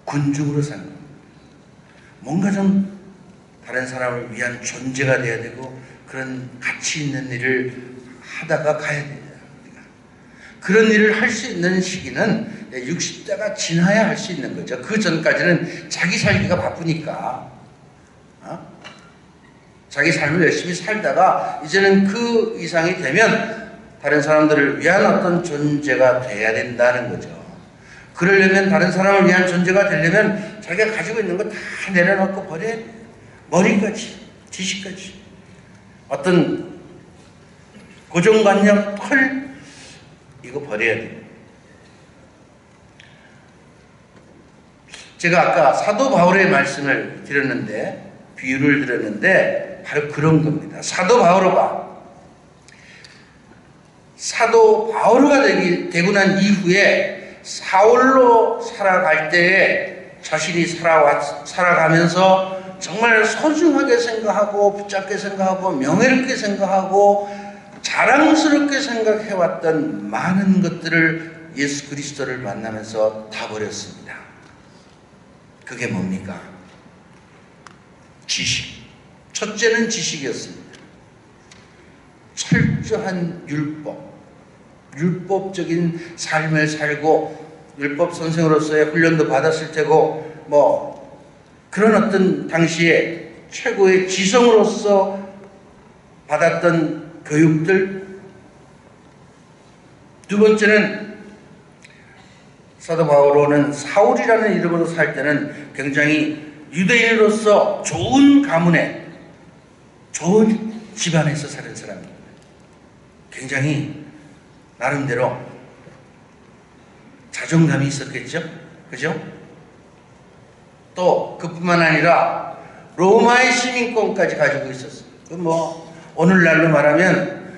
군중으로 산 겁니다. 뭔가 좀 다른 사람을 위한 존재가 돼야 되고 그런 가치 있는 일을 하다가 가야 됩니다. 그런 일을 할 수 있는 시기는 60대가 지나야 할 수 있는 거죠. 그 전까지는 자기 살기가 바쁘니까 자기 삶을 열심히 살다가 이제는 그 이상이 되면 다른 사람들을 위한 어떤 존재가 돼야 된다는 거죠. 그러려면, 다른 사람을 위한 존재가 되려면 자기가 가지고 있는 거 다 내려놓고 버려야 돼요. 머리까지, 지식까지. 어떤 고정관념, 이거 버려야 돼요. 제가 아까 사도 바울의 말씀을 드렸는데, 비유를 드렸는데 바로 그런 겁니다. 사도 바오로가 되고 난 이후에 사울로 살아갈 때에 자신이 살아가면서 정말 소중하게 생각하고 붙잡게 생각하고 명예롭게 생각하고 자랑스럽게 생각해왔던 많은 것들을 예수 그리스도를 만나면서 다 버렸습니다. 그게 뭡니까? 지식. 첫째는 지식이었습니다. 철저한 율법적인 삶을 살고 율법 선생으로서의 훈련도 받았을 테고 그런 어떤 당시에 최고의 지성으로서 받았던 교육들. 두 번째는 사도 바오로는 사울이라는 이름으로 살 때는 굉장히 유대인으로서 좋은 가문에 좋은 집안에서 사는 사람입니다. 굉장히 나름대로 자존감이 있었겠죠? 그죠? 또 그뿐만 아니라 로마의 시민권까지 가지고 있었어요. 오늘날로 말하면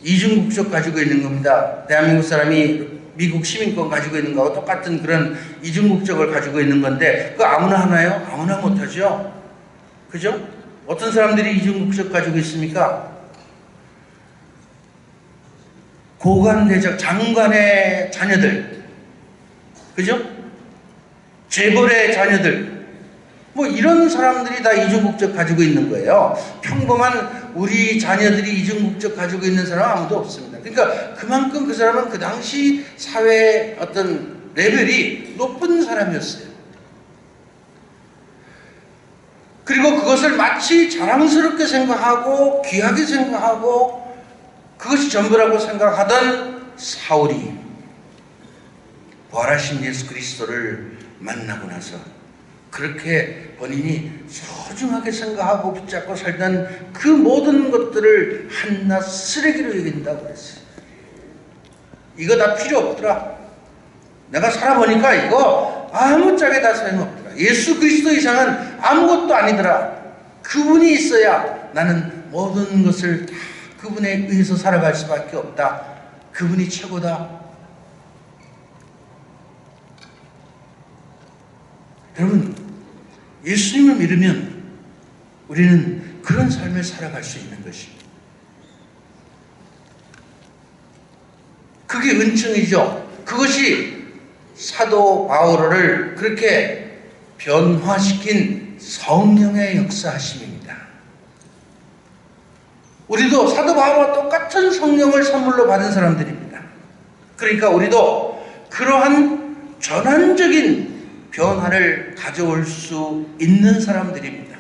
이중국적 가지고 있는 겁니다. 대한민국 사람이 미국 시민권 가지고 있는 거하고 똑같은 그런 이중국적을 가지고 있는 건데, 그거 아무나 하나요? 아무나 못하죠. 그죠? 어떤 사람들이 이중국적 가지고 있습니까? 고관대적 장관의 자녀들, 그죠? 재벌의 자녀들, 이런 사람들이 다 이중국적 가지고 있는 거예요. 평범한 우리 자녀들이 이중국적 가지고 있는 사람은 아무도 없습니다. 그러니까 그만큼 그 사람은 그 당시 사회의 어떤 레벨이 높은 사람이었어요. 그리고 그것을 마치 자랑스럽게 생각하고 귀하게 생각하고 그것이 전부라고 생각하던 사울이 부활하신 예수 그리스도를 만나고 나서 그렇게 본인이 소중하게 생각하고 붙잡고 살던 그 모든 것들을 한낱 쓰레기로 여긴다고 그랬어요. 이거 다 필요 없더라. 내가 살아보니까 이거 아무짝에 다 소용없더라. 예수 그리스도 이상은 아무것도 아니더라. 그분이 있어야 나는 모든 것을 다 그분에 의해서 살아갈 수밖에 없다. 그분이 최고다. 여러분, 예수님을 믿으면 우리는 그런 삶을 살아갈 수 있는 것입니다. 그게 은총이죠. 그것이 사도 바오로를 그렇게 변화시킨 성령의 역사하심입니다. 우리도 사도 바오로와 똑같은 성령을 선물로 받은 사람들입니다. 그러니까 우리도 그러한 전환적인 변화를 가져올 수 있는 사람들입니다.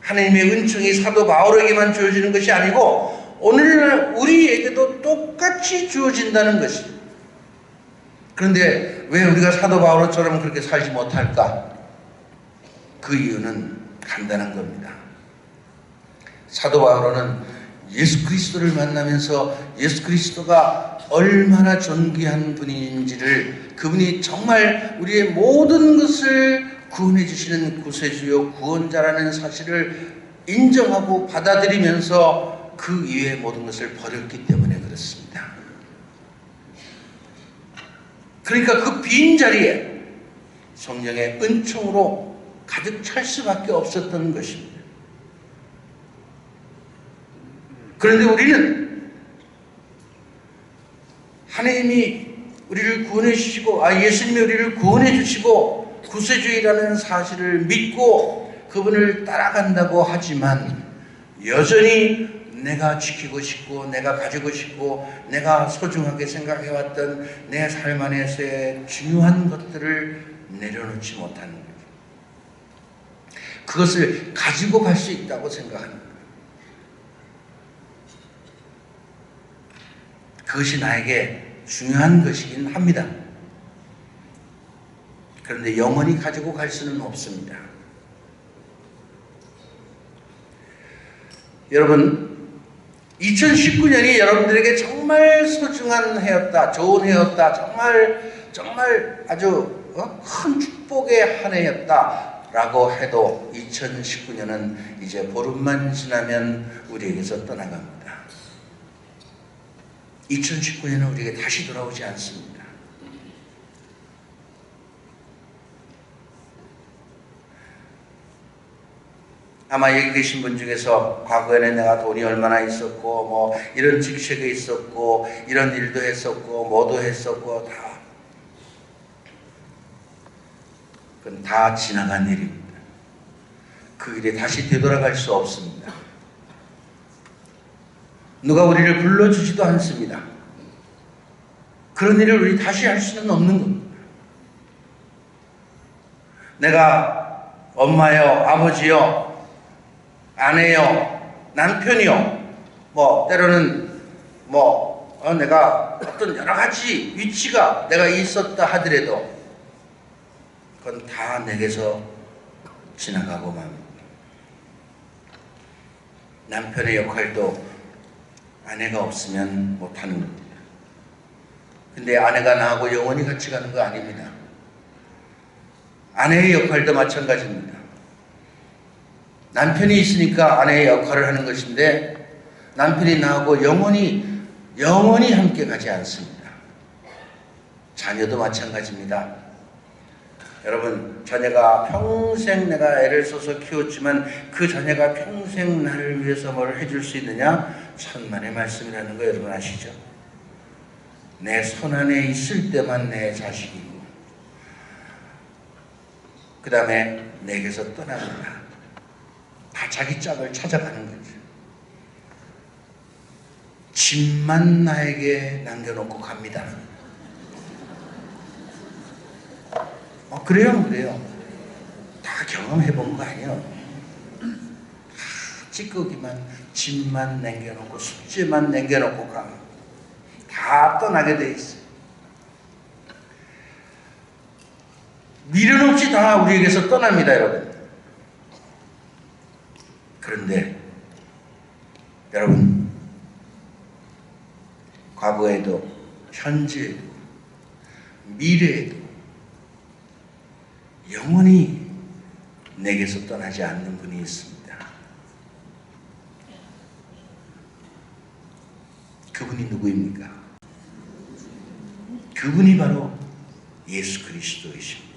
하나님의 은총이 사도 바오로에게만 주어지는 것이 아니고 오늘날 우리에게도 똑같이 주어진다는 것입니다. 그런데 왜 우리가 사도 바오로처럼 그렇게 살지 못할까? 그 이유는 간단한 겁니다. 사도 바오로는 예수 그리스도를 만나면서 예수 그리스도가 얼마나 존귀한 분인지를, 그분이 정말 우리의 모든 것을 구원해 주시는 구세주요 구원자라는 사실을 인정하고 받아들이면서 그 이외의 모든 것을 버렸기 때문에 그렇습니다. 그러니까 그 빈자리에 성령의 은총으로 가득 찰 수밖에 없었던 것입니다. 그런데 우리는 하나님이 우리를 구원해 주시고, 예수님이 우리를 구원해 주시고 구세주이라는 사실을 믿고 그분을 따라간다고 하지만 여전히 내가 지키고 싶고 내가 가지고 싶고 내가 소중하게 생각해왔던 내 삶 안에서의 중요한 것들을 내려놓지 못하는 거죠. 그것을 가지고 갈 수 있다고 생각하는 거예요. 그것이 나에게 중요한 것이긴 합니다. 그런데 영원히 가지고 갈 수는 없습니다. 여러분, 2019년이 여러분들에게 정말 소중한 해였다, 좋은 해였다, 정말 아주 큰 축복의 한 해였다 라고 해도 2019년은 이제 보름만 지나면 우리에게서 떠나갑니다. 2019년은 우리에게 다시 돌아오지 않습니다. 아마 여기 계신 분 중에서 과거에는 내가 돈이 얼마나 있었고 뭐 이런 직책에 있었고 이런 일도 했었고 뭐도 했었고 그건 다 지나간 일입니다. 그 일에 다시 되돌아갈 수 없습니다. 누가 우리를 불러주지도 않습니다. 그런 일을 우리 다시 할 수는 없는 겁니다. 내가 엄마요, 아버지요, 아내요, 남편이요, 때로는 내가 어떤 여러 가지 위치가 내가 있었다 하더라도 그건 다 내게서 지나가고 맙니다. 남편의 역할도 아내가 없으면 못하는 겁니다. 근데 아내가 나하고 영원히 같이 가는 거 아닙니다. 아내의 역할도 마찬가지입니다. 남편이 있으니까 아내의 역할을 하는 것인데 남편이 나하고 영원히 함께 가지 않습니다. 자녀도 마찬가지입니다. 여러분, 자녀가 평생 내가 애를 써서 키웠지만 그 자녀가 평생 나를 위해서 뭘 해줄 수 있느냐? 천만의 말씀이라는 거 여러분 아시죠? 내 손 안에 있을 때만 내 자식이고 그 다음에 내게서 떠납니다. 다 자기 짝을 찾아가는 거죠. 집만 나에게 남겨놓고 갑니다. 그래요. 다 경험해본 거 아니에요. 다 찌꺼기만, 집만 남겨놓고 숙제만 남겨놓고 가면 다 떠나게 돼 있어요. 미련 없이 다 우리에게서 떠납니다, 여러분. 그런데 여러분, 과거에도 현재에도 미래에도 영원히 내게서 떠나지 않는 분이 있습니다. 그분이 누구입니까? 그분이 바로 예수 그리스도이십니다.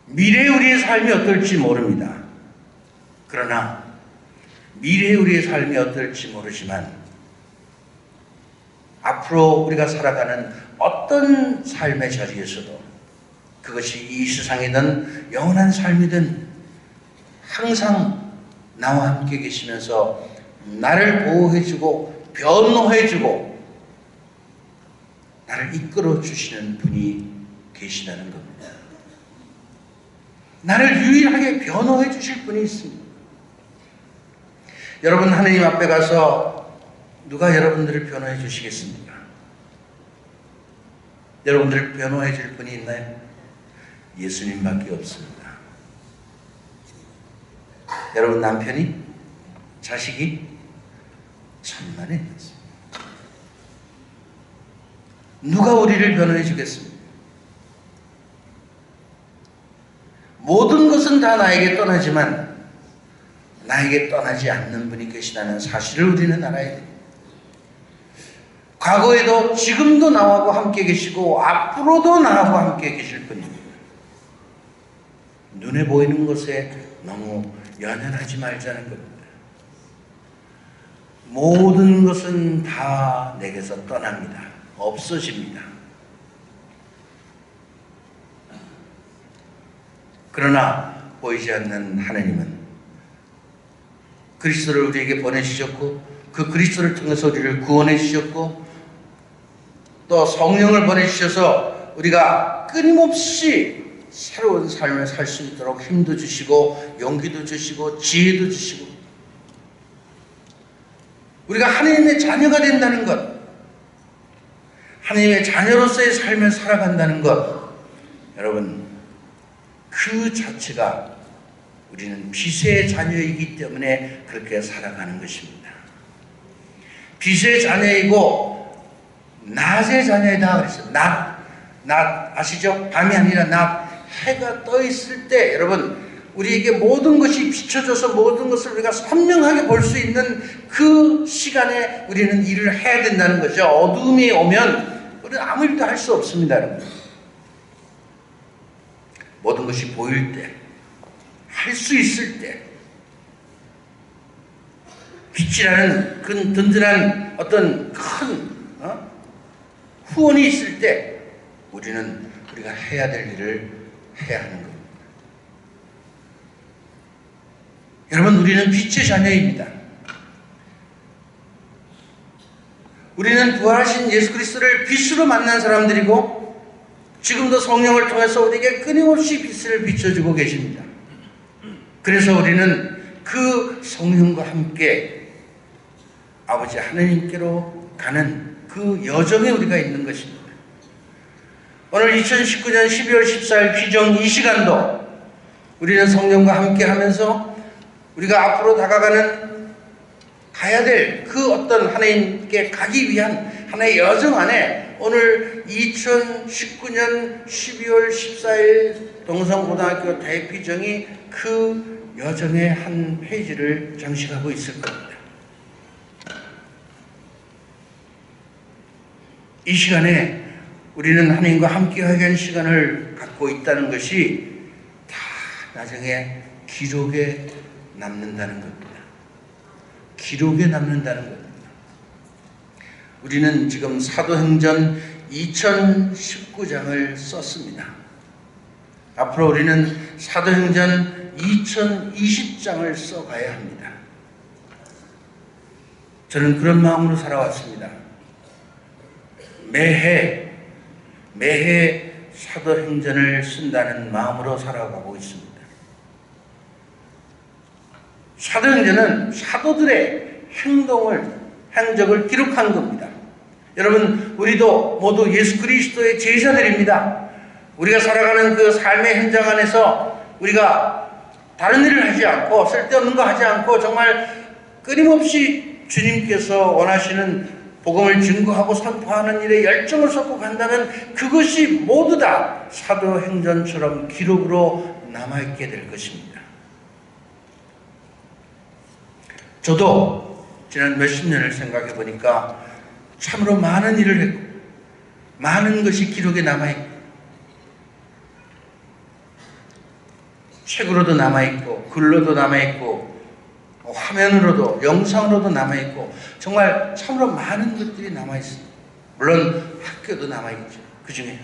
미래의 우리의 삶이 어떨지 모릅니다. 그러나 미래의 우리의 삶이 어떨지 모르지만 앞으로 우리가 살아가는 어떤 삶의 자리에서도 그것이 이 세상이든 영원한 삶이든 항상 나와 함께 계시면서 나를 보호해주고 변호해주고 나를 이끌어 주시는 분이 계시다는 겁니다. 나를 유일하게 변호해 주실 분이 있습니다. 여러분, 하느님 앞에 가서 누가 여러분들을 변호해 주시겠습니까? 여러분들을 변호해 줄 분이 있나요? 예수님밖에 없습니다. 여러분, 남편이? 자식이? 천만에 있습니다. 누가 우리를 변호해 주겠습니까? 모든 것은 다 나에게 떠나지만 나에게 떠나지 않는 분이 계시다는 사실을 우리는 알아야 됩니다. 과거에도 지금도 나하고 함께 계시고 앞으로도 나하고 함께 계실 분입니다. 눈에 보이는 것에 너무 연연하지 말자는 겁니다. 모든 것은 다 내게서 떠납니다. 없어집니다. 그러나 보이지 않는 하나님은 그리스도를 우리에게 보내주셨고 그 그리스도를 통해서 우리를 구원해 주셨고 또 성령을 보내주셔서 우리가 끊임없이 새로운 삶을 살 수 있도록 힘도 주시고 용기도 주시고 지혜도 주시고 우리가 하나님의 자녀가 된다는 것, 하나님의 자녀로서의 삶을 살아간다는 것, 여러분 그 자체가 우리는 빛의 자녀이기 때문에 그렇게 살아가는 것입니다. 빛의 자녀이고 낮의 자녀이다 그랬어요. 낮 아시죠? 밤이 아니라 낮, 해가 떠 있을 때 여러분 우리에게 모든 것이 비춰져서 모든 것을 우리가 선명하게 볼 수 있는 그 시간에 우리는 일을 해야 된다는 거죠. 어두움이 오면 우리는 아무 일도 할 수 없습니다. 여러분. 모든 것이 보일 때, 할 수 있을 때, 빛이라는 그 든든한 어떤 큰 후원이 있을 때 우리는 우리가 해야 될 일을 해야 하는 겁니다. 여러분 우리는 빛의 자녀입니다. 우리는 부활하신 예수 그리스도를 빛으로 만난 사람들이고 지금도 성령을 통해서 우리에게 끊임없이 빛을 비춰주고 계십니다. 그래서 우리는 그 성령과 함께 아버지 하나님께로 가는 그 여정에 우리가 있는 것입니다. 오늘 2019년 12월 14일 비정 이 시간도 우리는 성령과 함께 하면서 우리가 앞으로 다가가는 가야 될 그 어떤 하나님께 가기 위한 하나의 여정 안에 오늘 2019년 12월 14일 동성고등학교 대피정이 그 여정의 한 페이지를 장식하고 있을 겁니다. 이 시간에 우리는 하나님과 함께하게 한 시간을 갖고 있다는 것이 다 나중에 기록에 남는다는 겁니다. 기록에 남는다는 겁니다. 우리는 지금 사도행전 2019장을 썼습니다. 앞으로 우리는 사도행전 2020장을 써가야 합니다. 저는 그런 마음으로 살아왔습니다. 매해 사도행전을 쓴다는 마음으로 살아가고 있습니다. 사도행전은 사도들의 행적을 기록한 겁니다. 여러분, 우리도 모두 예수 그리스도의 제자들입니다. 우리가 살아가는 그 삶의 현장 안에서 우리가 다른 일을 하지 않고 쓸데없는 거 하지 않고 정말 끊임없이 주님께서 원하시는 복음을 증거하고 선포하는 일에 열정을 쏟고 간다면 그것이 모두 다 사도행전처럼 기록으로 남아있게 될 것입니다. 저도 지난 몇십 년을 생각해 보니까 참으로 많은 일을 했고 많은 것이 기록에 남아있고 책으로도 남아있고 글로도 남아있고 화면으로도 영상으로도 남아있고 정말 참으로 많은 것들이 남아있습니다. 물론 학교도 남아있죠. 그 중에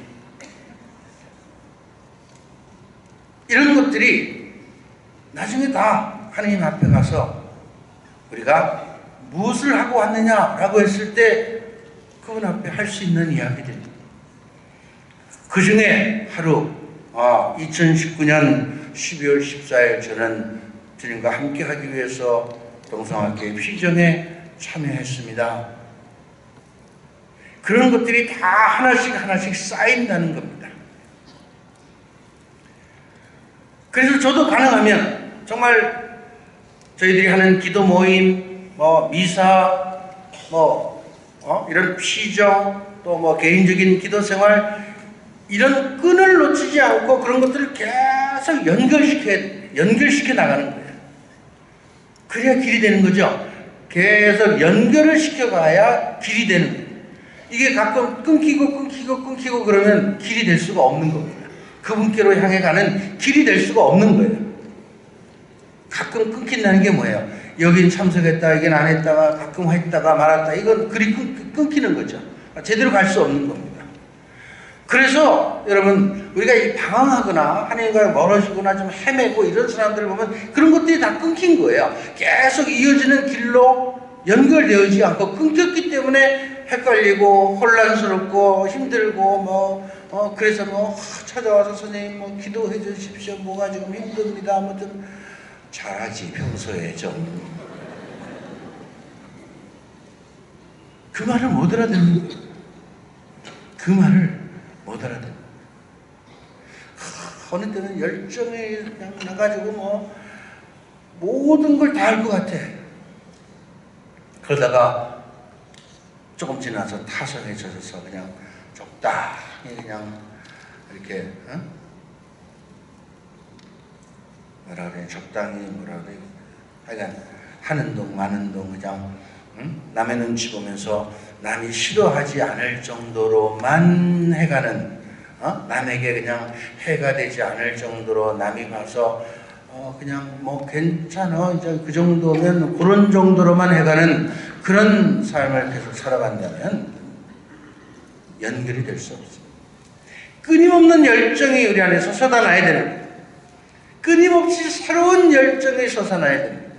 이런 것들이 나중에 다 하나님 앞에 가서 우리가 무엇을 하고 왔느냐라고 했을 때 그분 앞에 할 수 있는 이야기들입니다. 그 중에 하루 2019년 12월 14일 저는 주님과 함께하기 위해서 동성학교의 피정에 참여했습니다. 그런 것들이 다 하나씩 쌓인다는 겁니다. 그래서 저도 가능하면 정말 저희들이 하는 기도 모임, 미사, 이런 피정, 또 개인적인 기도 생활 이런 끈을 놓치지 않고 그런 것들을 계속 연결시켜 나가는 거예요. 그래야 길이 되는 거죠. 계속 연결을 시켜가야 길이 되는 거예요. 이게 가끔 끊기고 그러면 길이 될 수가 없는 겁니다. 그분께로 향해 가는 길이 될 수가 없는 거예요. 가끔 끊긴다는 게 뭐예요? 여긴 참석했다, 여긴 안 했다가 가끔 했다가 말았다. 이건 글이 끊기는 거죠. 제대로 갈 수 없는 겁니다. 그래서 여러분 우리가 이 방황하거나 하나님과 멀어지거나 좀 헤매고 이런 사람들을 보면 그런 것들이 다 끊긴 거예요. 계속 이어지는 길로 연결되어지지 않고 끊겼기 때문에 헷갈리고 혼란스럽고 힘들고 그래서 찾아와서 선생님 기도해 주십시오. 뭐가 지금 힘듭니다. 좀 잘하지 평소에 좀. 그 말을 못 알아듣는 거예요. 그 말을 못 알아듣는. 어느 때는 열정이 그냥 나가지고 모든 걸 다 알 것 같아. 그러다가 조금 지나서 타성에 젖어서 그냥 적당히 그냥 이렇게 뭐라 그래, 적당히 뭐라 그래, 하여간 하는 동 마는 동 그냥 남의 눈치 보면서 남이 싫어하지 않을 정도로만 해가는, 남에게 그냥 해가 되지 않을 정도로 남이 봐서 그냥 괜찮아 이제 그 정도면 그런 정도로만 해가는 그런 삶을 계속 살아간다면 연결이 될 수 없습니다. 끊임없는 열정이 우리 안에서 솟아나야 됩니다. 끊임없이 새로운 열정이 솟아나야 됩니다.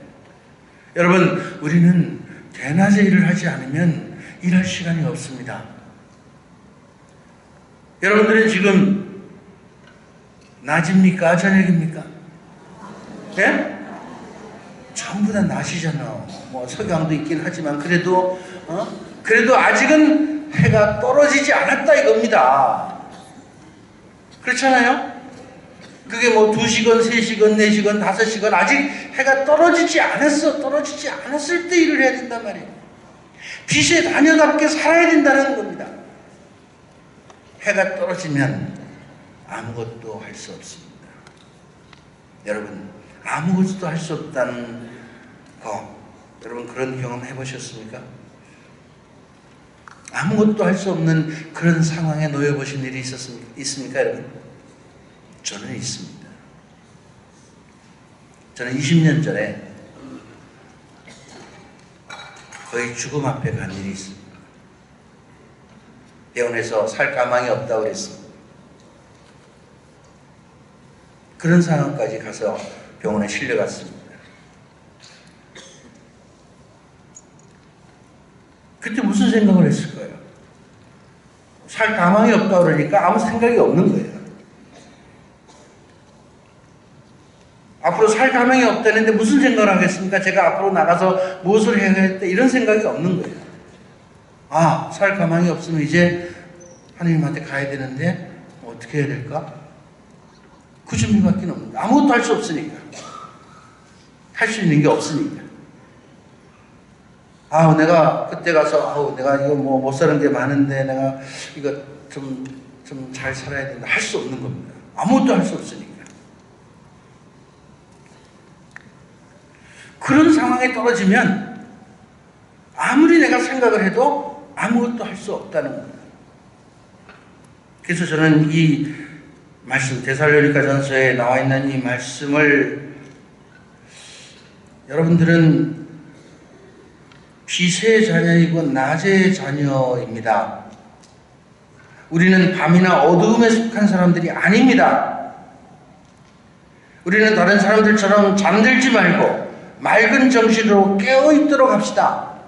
여러분, 우리는 대낮에 일을 하지 않으면 일할 시간이 없습니다. 여러분들은 지금 낮입니까? 저녁입니까? 예? 전부 다 낮이잖아. 석양도 있긴 하지만 그래도 아직은 해가 떨어지지 않았다 이겁니다. 그렇잖아요? 그게 2시간, 3시간, 4시간, 5시간 아직 해가 떨어지지 않았을 때 일을 해야 된단 말이에요. 빛의 자녀답게 살아야 된다는 겁니다. 해가 떨어지면 아무것도 할 수 없습니다. 여러분, 아무것도 할 수 없다는 거, 여러분 그런 경험 해보셨습니까? 아무것도 할 수 없는 그런 상황에 놓여보신 일이 있습니까, 여러분? 저는 있습니다. 저는 20년 전에 거의 죽음 앞에 간 일이 있습니다. 병원에서 살 가망이 없다고 그랬습니다. 그런 상황까지 가서 병원에 실려갔습니다. 그때 무슨 생각을 했을 거예요? 살 가망이 없다고 그러니까 아무 생각이 없는 거예요. 앞으로 살 가망이 없다는데 무슨 생각을 하겠습니까? 제가 앞으로 나가서 무엇을 해야겠다 이런 생각이 없는 거예요. 살 가망이 없으면 이제 하나님한테 가야 되는데 어떻게 해야 될까? 그 준비밖에 없는 거예요. 아무것도 할 수 없으니까. 할 수 있는 게 없으니까. 내가 그때 가서 내가 이거 못 사는 게 많은데 내가 이거 좀 잘 살아야 된다. 할 수 없는 겁니다. 아무것도 할 수 없으니까. 그런 상황에 떨어지면 아무리 내가 생각을 해도 아무것도 할 수 없다는 겁니다. 그래서 저는 이 말씀, 데살로니가전서에 나와 있는 이 말씀을 여러분들은 빛의 자녀이고 낮의 자녀입니다. 우리는 밤이나 어두움에 속한 사람들이 아닙니다. 우리는 다른 사람들처럼 잠들지 말고 맑은 정신으로 깨어있도록 합시다.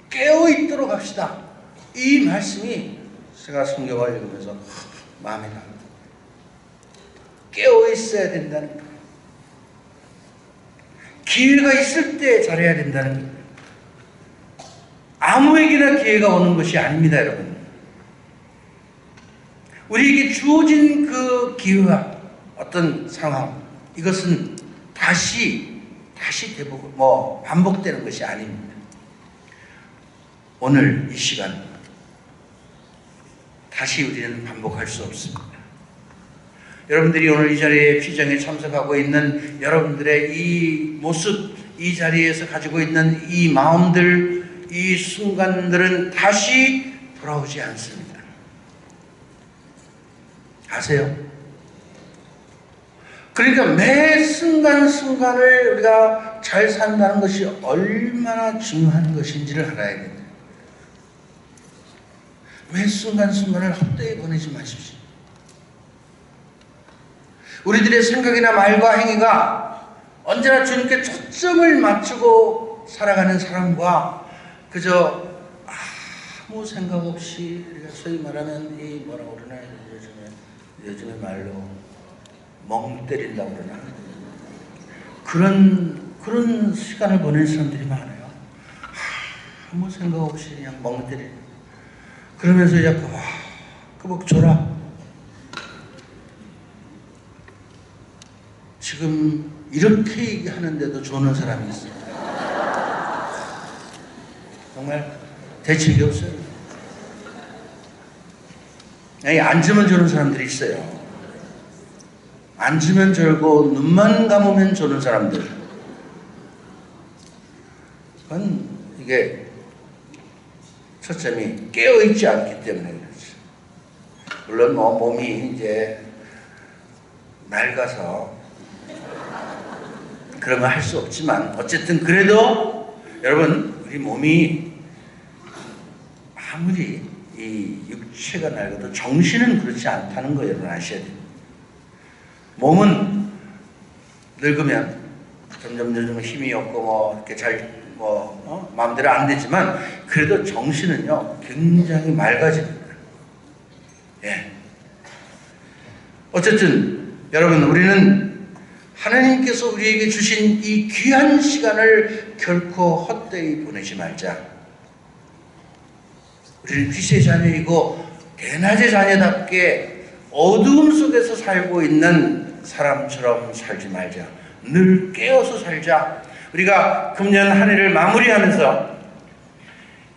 깨어있도록 합시다. 이 말씀이 제가 성경을 읽으면서 마음에 납니다. 깨어있어야 된다는 거예요. 기회가 있을 때 잘해야 된다는 거예요. 아무에게나 기회가 오는 것이 아닙니다, 여러분. 우리에게 주어진 그 기회와 어떤 상황, 이것은 다시 반복되는 것이 아닙니다. 오늘 이 시간 다시 우리는 반복할 수 없습니다. 여러분들이 오늘 이 자리에 피정에 참석하고 있는 여러분들의 이 모습, 이 자리에서 가지고 있는 이 마음들, 이 순간들은 다시 돌아오지 않습니다. 아세요? 그러니까 매 순간순간을 우리가 잘 산다는 것이 얼마나 중요한 것인지를 알아야 됩니다. 매 순간순간을 헛되이 보내지 마십시오. 우리들의 생각이나 말과 행위가 언제나 주님께 초점을 맞추고 살아가는 사람과 그저 아무 생각 없이 우리가 소위 말하는 이 뭐라고 그러나 요즘에 말로 멍 때린다고 그러나 그런 시간을 보내는 사람들이 많아요. 아무 생각 없이 그냥 멍 때리는. 그러면서 자꾸 그거 줘라. 지금 이렇게 얘기하는데도 조는 사람이 있어요. 정말 대책이 없어요. 아니, 앉으면 조는 사람들이 있어요. 앉으면 졸고 눈만 감으면 조는 사람들. 그건 이게 초점이 깨어있지 않기 때문에 그렇죠. 물론 몸이 이제 낡아서 그러면 할 수 없지만 어쨌든 그래도 여러분 우리 몸이 아무리 이 육체가 낡아도 정신은 그렇지 않다는 거 여러분 아셔야 돼요. 몸은 늙으면 점점 힘이 없고 뭐 이렇게 잘 마음대로 안 되지만 그래도 정신은요 굉장히 맑아집니다. 예. 어쨌든 여러분 우리는 하나님께서 우리에게 주신 이 귀한 시간을 결코 헛되이 보내지 말자. 우리는 귀신의 자녀이고 대낮의 자녀답게 어두움 속에서 살고 있는 사람처럼 살지 말자. 늘 깨어서 살자. 우리가 금년 한 해를 마무리하면서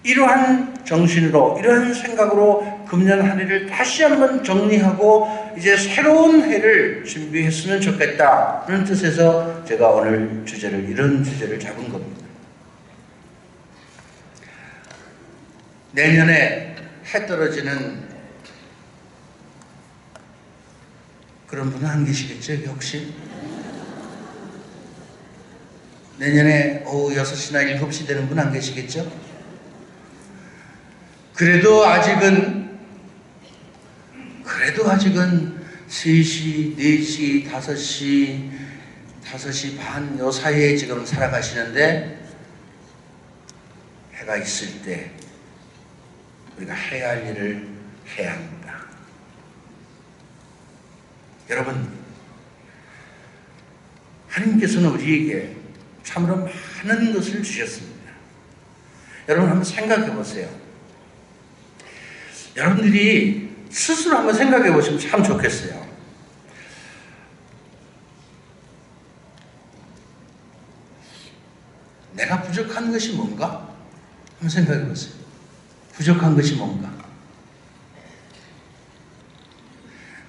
이러한 정신으로 이러한 생각으로 금년 한 해를 다시 한번 정리하고 이제 새로운 해를 준비했으면 좋겠다 그런 뜻에서 제가 오늘 이런 주제를 잡은 겁니다. 내년에 해 떨어지는 그런 분은 안 계시겠죠? 혹시? 내년에 오후 6시나 7시 되는 분 안 계시겠죠? 그래도 아직은 3시, 4시, 5시 반 요 사이에 지금 살아가시는데 해가 있을 때 우리가 해야 할 일을 해야 합니다. 여러분, 하나님께서는 우리에게 참으로 많은 것을 주셨습니다. 여러분 한번 생각해 보세요. 여러분들이 스스로 한번 생각해 보시면 참 좋겠어요. 내가 부족한 것이 뭔가? 한번 생각해 보세요. 부족한 것이 뭔가?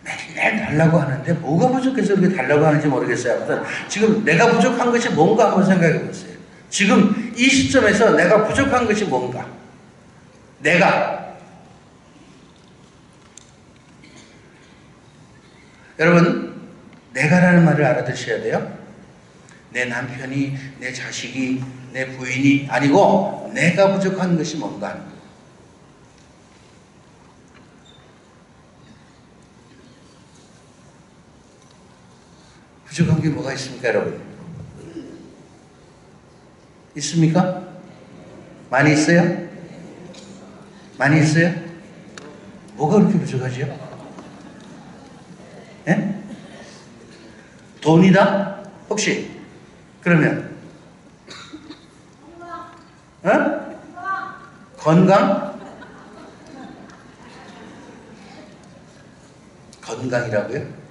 맨날 달라고 하는데 뭐가 부족해서 그렇게 달라고 하는지 모르겠어요. 아무튼 지금 내가 부족한 것이 뭔가 한번 생각해 보세요. 지금 이 시점에서 내가 부족한 것이 뭔가? 여러분, 내가라는 말을 알아두셔야 돼요. 내 남편이, 내 자식이, 내 부인이 아니고 내가 부족한 것이 뭔가. 부족한 게 뭐가 있습니까, 여러분? 있습니까? 많이 있어요? 많이 있어요? 뭐가 그렇게 부족하죠? 예? 돈이다? 혹시? 그러면? 건강? 건강이라고요?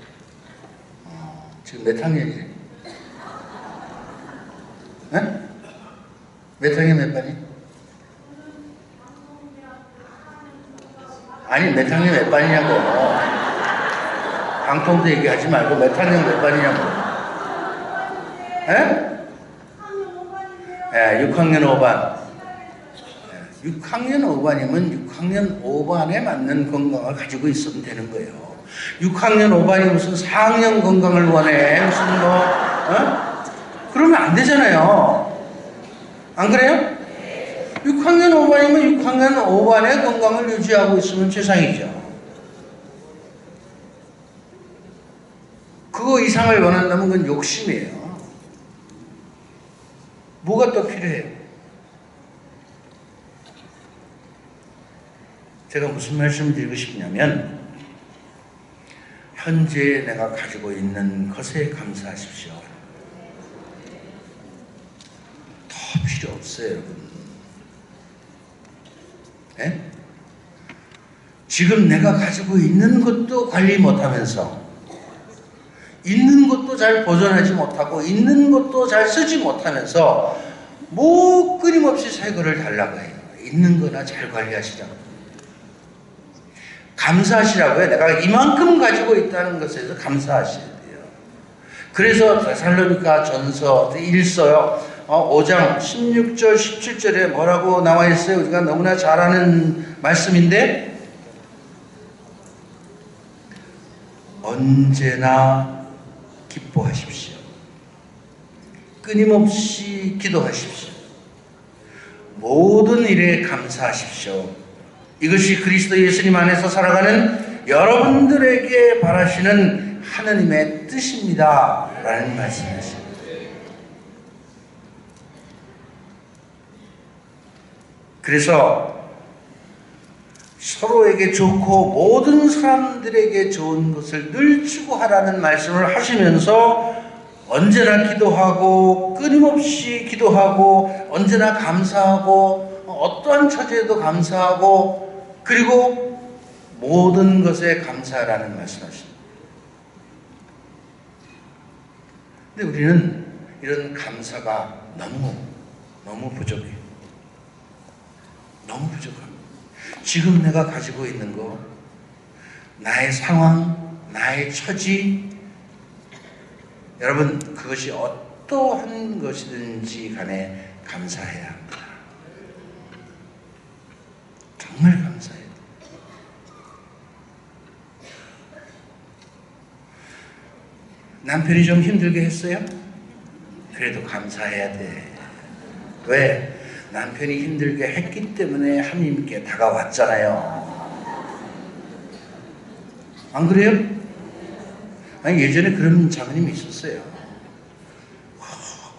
지금 몇 학년이세요? 몇 학년 몇 반이? 아니 몇 학년 몇 반이냐고. 방통도 얘기하지 말고 몇 학년 몇 반이냐고. 예? 6학년 5반. 6학년 5반이면 6학년 5반에 맞는 건강을 가지고 있으면 되는 거예요. 6학년 5반이 무슨 4학년 건강을 원해. 무슨 그러면 안 되잖아요. 안 그래요? 6학년 5반이면 6학년 5반의 건강을 유지하고 있으면 최상이죠. 그거 이상을 원한다면 그건 욕심이에요. 뭐가 더 필요해요? 제가 무슨 말씀을 드리고 싶냐면 현재 내가 가지고 있는 것에 감사하십시오. 더 필요 없어요, 여러분. 네? 지금 내가 가지고 있는 것도 관리 못하면서 있는 것도 잘 보존하지 못하고 있는 것도 잘 쓰지 못하면서 뭐 끊임없이 새 거를 달라고 해요. 있는 거나 잘 관리하시라고. 감사하시라고요. 내가 이만큼 가지고 있다는 것에서 감사하셔야 돼요. 그래서 데살로니가 전서 1서요. 5장 16절 17절에 뭐라고 나와 있어요? 우리가 너무나 잘 아는 말씀인데 언제나 기뻐하십시오. 끊임없이 기도하십시오. 모든 일에 감사하십시오. 이것이 그리스도 예수님 안에서 살아가는 여러분들에게 바라시는 하나님의 뜻입니다. 라는 말씀이십니다. 그래서 서로에게 좋고 모든 사람들에게 좋은 것을 늘 추구하라는 말씀을 하시면서 언제나 기도하고 끊임없이 기도하고 언제나 감사하고 어떠한 처지에도 감사하고 그리고 모든 것에 감사하라는 말씀하십니다. 근데 우리는 이런 감사가 너무 부족해요. 너무 부족합니다. 지금 내가 가지고 있는 거, 나의 상황, 나의 처지, 여러분 그것이 어떠한 것이든지 간에 감사해야 합니다. 정말 감사해요. 남편이 좀 힘들게 했어요? 그래도 감사해야 돼. 왜? 남편이 힘들게 했기 때문에 하나님께 다가왔잖아요. 안 그래요? 아니 예전에 그런 장님이 있었어요.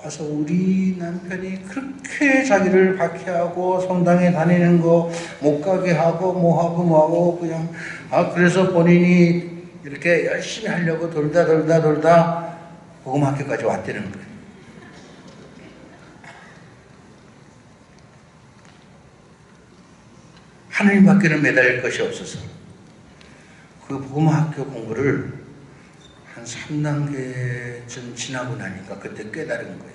와서 우리 남편이 그렇게 자기를 박해하고 성당에 다니는 거 못 가게 하고 뭐하고 그냥 그래서 본인이 이렇게 열심히 하려고 돌다 복음학교까지 왔다는 거예요. 하나님밖에는 매달릴 것이 없어서 그 복음학교 공부를 한 3단계쯤 지나고 나니까 그때 깨달은 거예요.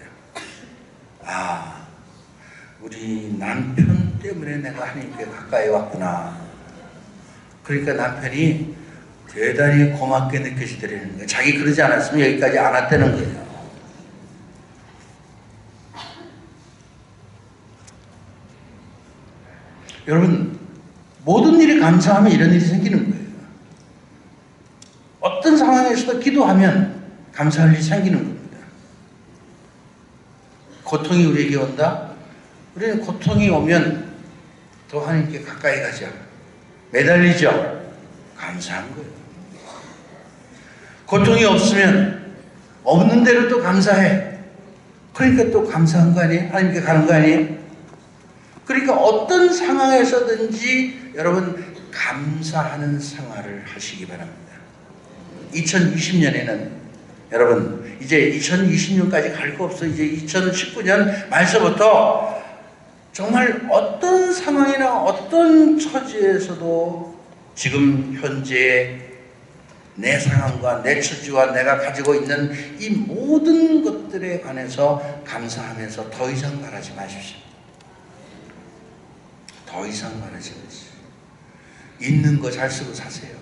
우리 남편 때문에 내가 하나님께 가까이 왔구나. 그러니까 남편이 대단히 고맙게 느껴지더라는 거예요. 자기 그러지 않았으면 여기까지 안 왔다는 거예요. 여러분 모든 일에 감사하면 이런 일이 생기는 거예요. 어떤 상황에서도 기도하면 감사할 일이 생기는 겁니다. 고통이 우리에게 온다? 우리는 고통이 오면 더 하나님께 가까이 가죠. 매달리죠. 감사한 거예요. 고통이 없으면 없는 대로 또 감사해. 그러니까 또 감사한 거 아니에요? 하나님께 가는 거 아니에요? 그러니까 어떤 상황에서든지 여러분 감사하는 생활을 하시기 바랍니다. 2020년에는 여러분 이제 2020년까지 갈 거 없어. 이제 2019년 말서부터 정말 어떤 상황이나 어떤 처지에서도 지금 현재 내 상황과 내 처지와 내가 가지고 있는 이 모든 것들에 관해서 감사하면서 더 이상 말하지 마십시오. 더 이상 말하지 마십시오. 있는 거 잘 쓰고 사세요.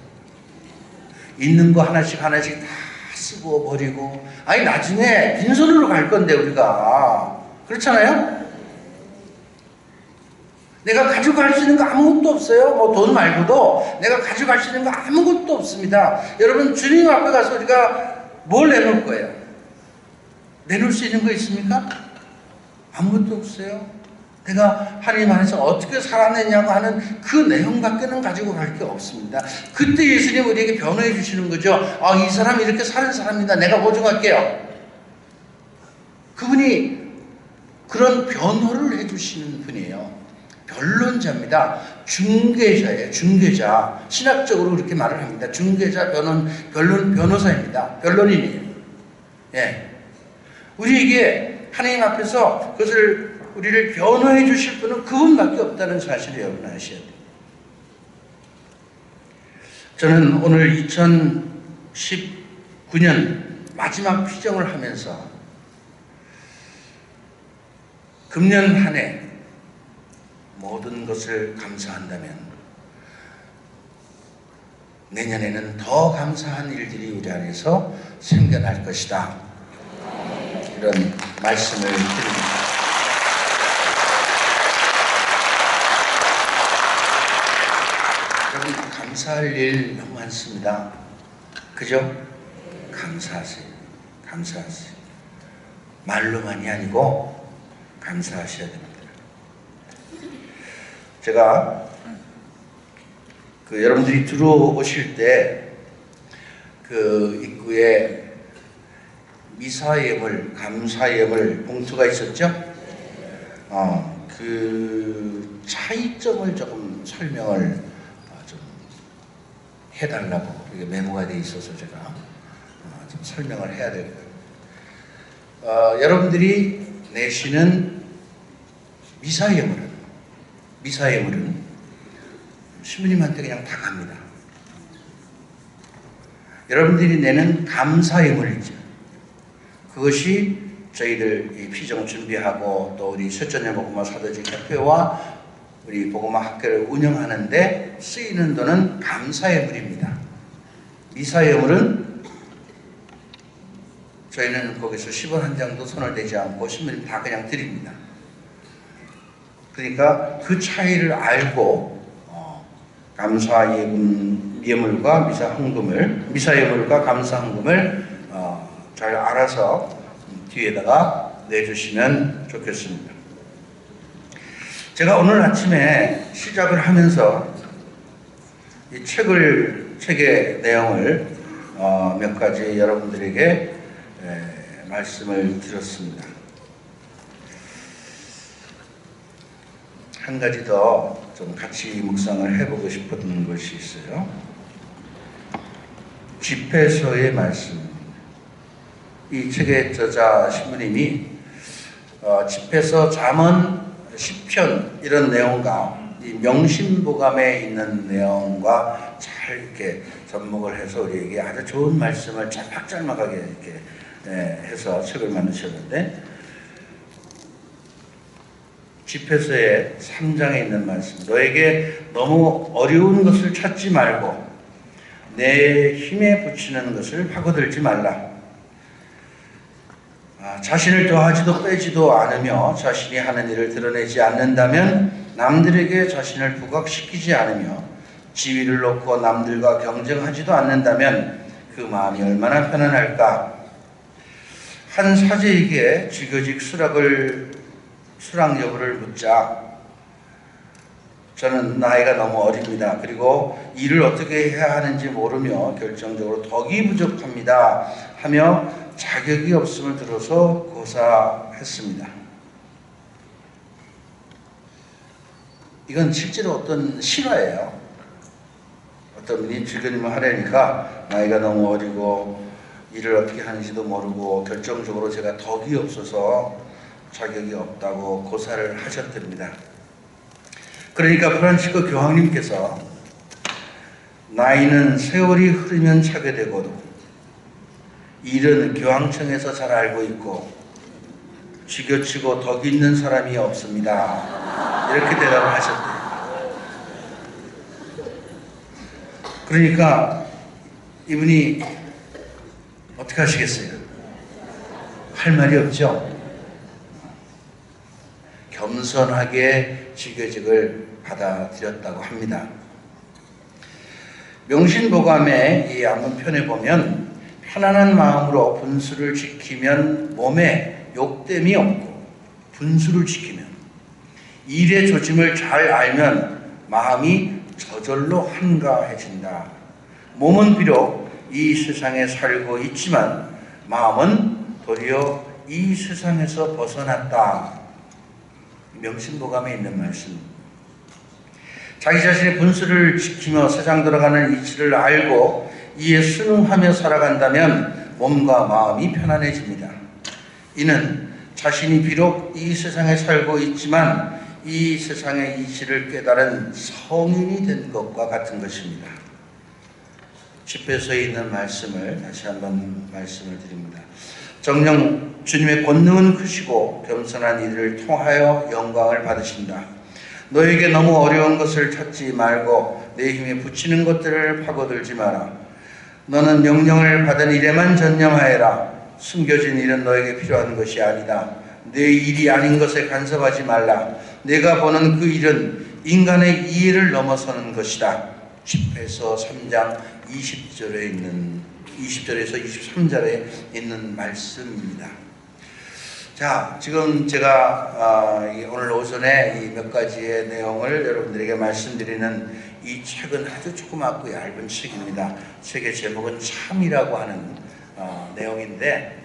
있는 거 하나씩 다 쓰고 버리고 나중에 빈손으로 갈 건데 우리가 그렇잖아요? 내가 가지고 갈 수 있는 거 아무것도 없어요. 뭐 돈 말고도 내가 가지고 갈 수 있는 거 아무것도 없습니다. 여러분 주님 앞에 가서 우리가 뭘 내놓을 거예요? 내놓을 수 있는 거 있습니까? 아무것도 없어요. 내가 하나님 안에서 어떻게 살아냈냐고 하는 그 내용밖에는 가지고 갈 게 없습니다. 그때 예수님 우리에게 변호해 주시는 거죠. 이 사람이 이렇게 사는 사람이다. 내가 보증할게요. 그분이 그런 변호를 해 주시는 분이에요. 변론자입니다. 중개자예요. 중개자. 신학적으로 그렇게 말을 합니다. 중개자, 변호사입니다. 변론인이에요. 예. 우리에게 하나님 앞에서 그것을 우리를 변호해 주실 분은 그분밖에 없다는 사실을 여러분 아셔야 돼요. 저는 오늘 2019년 마지막 피정을 하면서 금년 한 해 모든 것을 감사한다면 내년에는 더 감사한 일들이 우리 안에서 생겨날 것이다. 이런 말씀을 드립니다. 여러분, 감사할 일 너무 많습니다. 그죠? 감사하세요. 감사하세요. 말로만이 아니고 감사하셔야 됩니다. 제가 여러분들이 들어오실 때 그 입구에 미사예물, 감사예물 봉투가 있었죠? 그 차이점을 조금 설명을 좀 해달라고 이게 메모가 돼 있어서 제가 좀 설명을 해야 될 거예요. 여러분들이 내시는 미사예물은 신부님한테 그냥 다 갑니다. 여러분들이 내는 감사예물이죠. 그것이 저희들 이 피정 준비하고 또 우리 셋째째 복음화 사도직 협회와 우리 복음화 학교를 운영하는데 쓰이는 돈은 감사예물입니다. 미사예물은 저희는 거기서 10원 한 장도 손을 대지 않고 신부님 다 그냥 드립니다. 그러니까 그 차이를 알고 감사예물과 미사예물과 감사헌금을 잘 알아서 뒤에다가 내주시면 좋겠습니다. 제가 오늘 아침에 시작을 하면서 이 책의 내용을 몇 가지 여러분들에게 말씀을 드렸습니다. 한 가지 더 좀 같이 묵상을 해보고 싶었던 것이 있어요. 집회서의 말씀. 이 책의 저자 신부님이 집회서 잠언 10편 이런 내용과 이 명심보감에 있는 내용과 잘 이렇게 접목을 해서 우리에게 아주 좋은 말씀을 짤막짤막하게 이렇게 해서 책을 만드셨는데, 집회서의 3장에 있는 말씀. 너에게 너무 어려운 것을 찾지 말고 내 힘에 붙이는 것을 파고들지 말라. 자신을 더하지도 빼지도 않으며 자신이 하는 일을 드러내지 않는다면 남들에게 자신을 부각시키지 않으며 지위를 놓고 남들과 경쟁하지도 않는다면 그 마음이 얼마나 편안할까. 한 사제에게 지교직 수락 여부를 묻자 저는 나이가 너무 어립니다. 그리고 일을 어떻게 해야 하는지 모르며 결정적으로 덕이 부족합니다 하며 자격이 없음을 들어서 고사했습니다. 이건 실제로 어떤 실화예요. 어떤 분이 지교님을 하려니까 나이가 너무 어리고 일을 어떻게 하는지도 모르고 결정적으로 제가 덕이 없어서 자격이 없다고 고사를 하셨답니다. 그러니까 프란치스코 교황님께서 나이는 세월이 흐르면 차게 되고도 일은 교황청에서 잘 알고 있고 지겨치고 덕 있는 사람이 없습니다. 이렇게 대답을 하셨대요. 그러니까 이분이 어떻게 하시겠어요? 할 말이 없죠. 겸손하게 지교직을 받아들였다고 합니다. 명신보감의 이 한번 편에 보면 편안한 마음으로 분수를 지키면 몸에 욕됨이 없고, 분수를 지키면 일의 조짐을 잘 알면 마음이 저절로 한가해진다. 몸은 비록 이 세상에 살고 있지만 마음은 도리어 이 세상에서 벗어났다. 명심보감에 있는 말씀. 자기 자신의 분수를 지키며 세상 돌아가는 이치를 알고 이에 순응하며 살아간다면 몸과 마음이 편안해집니다. 이는 자신이 비록 이 세상에 살고 있지만 이 세상의 이치를 깨달은 성인이 된 것과 같은 것입니다. 집회서에 있는 말씀을 다시 한번 말씀을 드립니다. 정녕 주님의 권능은 크시고 겸손한 이들을 통하여 영광을 받으신다. 너에게 너무 어려운 것을 찾지 말고 내 힘에 붙이는 것들을 파고들지 마라. 너는 명령을 받은 일에만 전념하여라. 숨겨진 일은 너에게 필요한 것이 아니다. 내 일이 아닌 것에 간섭하지 말라. 내가 보는 그 일은 인간의 이해를 넘어서는 것이다. 집회서 3장 20절에서 23절에 있는 말씀입니다. 자, 지금 제가 오늘 오전에 이 몇 가지의 내용을 여러분들에게 말씀드리는 이 책은 아주 조그맣고 얇은 책입니다. 책의 제목은 참이라고 하는 내용인데,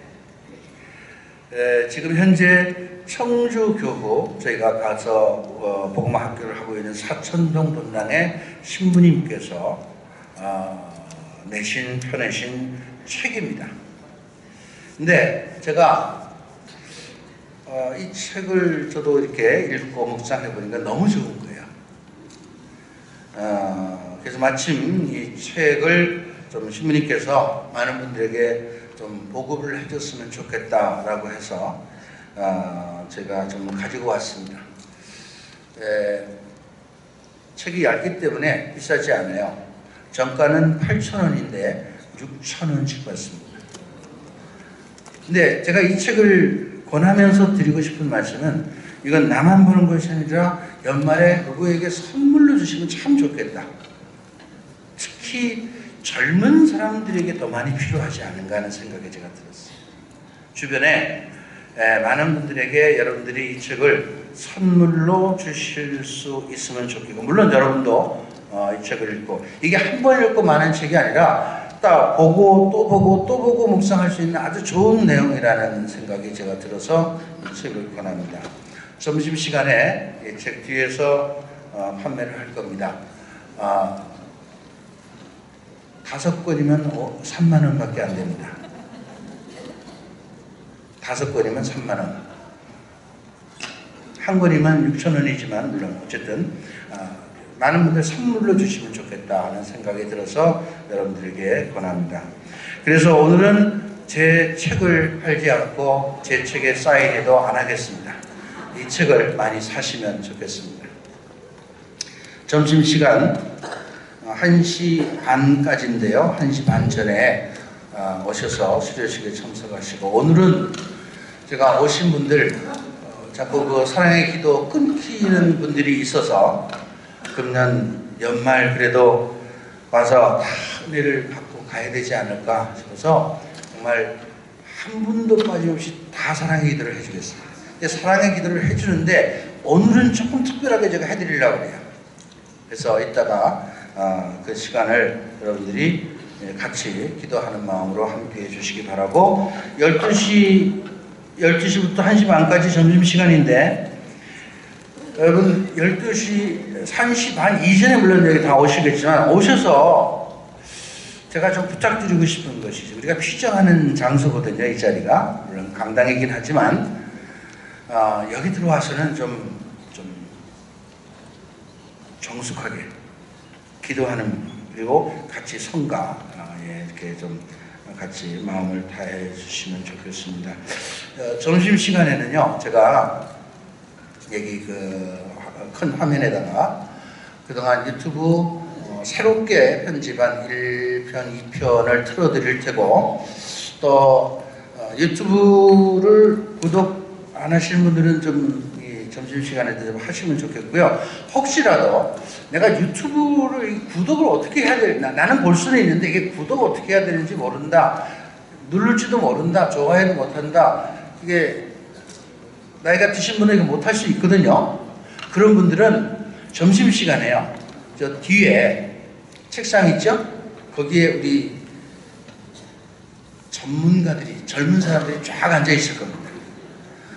지금 현재 청주교구 저희가 가서 복음화 학교를 하고 있는 사천동 본당의 신부님께서 펴내신 책입니다. 근데 제가 이 책을 저도 이렇게 읽고 묵상해 보니까 너무 좋은 거예요. 그래서 마침 이 책을 좀 신부님께서 많은 분들에게 좀 보급을 해줬으면 좋겠다라고 해서 제가 좀 가지고 왔습니다. 책이 얇기 때문에 비싸지 않아요. 정가는 8,000원인데 6,000원씩 받습니다. 근데 제가 이 책을 권하면서 드리고 싶은 말씀은, 이건 나만 보는 것이 아니라 연말에 누구에게 선물로 주시면 참 좋겠다. 특히 젊은 사람들에게 더 많이 필요하지 않은가 하는 생각이 제가 들었어요. 주변에 많은 분들에게 여러분들이 이 책을 선물로 주실 수 있으면 좋겠고, 물론 여러분도 이 책을 읽고, 이게 한 번 읽고 마는 책이 아니라 딱 보고 또 보고 또 보고 묵상할 수 있는 아주 좋은 내용이라는 생각이 제가 들어서 이 책을 권합니다. 점심시간에 이 책 뒤에서 판매를 할 겁니다. 5권이면 3만 원밖에 안 됩니다. 5권이면 3만 원. 한 권이면 6,000원이지만 물론 어쨌든 많은 분들 선물로 주시면 좋겠다 하는 생각이 들어서 여러분들에게 권합니다. 그래서 오늘은 제 책을 팔지 않고 제 책에 사인도 안 하겠습니다. 이 책을 많이 사시면 좋겠습니다. 점심시간 1시 반까지인데요. 1시 반 전에 오셔서 수료식에 참석하시고, 오늘은 제가 오신 분들 자꾸 그 사랑의 기도 끊기는 분들이 있어서 금년 연말 그래도 와서 다 은혜를 받고 가야 되지 않을까 싶어서 정말 한 분도 빠짐없이 다 사랑의 기도를 해주겠습니다. 근데 사랑의 기도를 해주는데 오늘은 조금 특별하게 제가 해드리려고 해요. 그래서 이따가 그 시간을 여러분들이 같이 기도하는 마음으로 함께 해주시기 바라고, 12시부터 1시 반까지 점심시간인데, 여러분 12시, 1시 반 이전에 물론 여기 다 오시겠지만, 오셔서 제가 좀 부탁드리고 싶은 것이죠. 우리가 피정하는 장소거든요, 이 자리가. 물론 강당이긴 하지만, 여기 들어와서는 좀 정숙하게 기도하는, 그리고 같이 성가, 이렇게 좀 같이 마음을 다해 주시면 좋겠습니다. 점심시간에는요, 제가 여기 큰 화면에다가 그동안 유튜브 새롭게 편집한 1편, 2편을 틀어드릴 테고, 또 유튜브를 구독 안 하시는 분들은 좀 점심시간에 좀 하시면 좋겠고요. 혹시라도 내가 유튜브를 구독을 어떻게 해야 되나, 나는 볼 수는 있는데 이게 구독을 어떻게 해야 되는지 모른다 누를지도 모른다, 좋아해도 못한다. 이게 나이가 드신 분에게 못할 수 있거든요. 그런 분들은 점심시간에요. 저 뒤에 책상 있죠? 거기에 우리 전문가들이, 젊은 사람들이 쫙 앉아 있을 겁니다.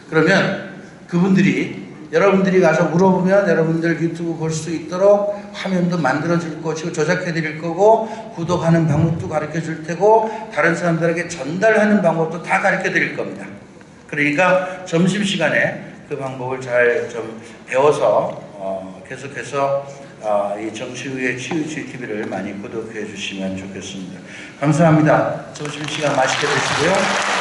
그러면 그분들이, 여러분들이 가서 물어보면 여러분들 유튜브 볼 수 있도록 화면도 만들어 줄 것이고 조작해 드릴 거고, 구독하는 방법도 가르쳐 줄 테고, 다른 사람들에게 전달하는 방법도 다 가르쳐 드릴 겁니다. 그러니까 점심시간에 그 방법을 잘 좀 배워서 계속해서 이 정치우의 치유치 TV를 많이 구독해 주시면 좋겠습니다. 감사합니다. 점심시간 맛있게 드시고요.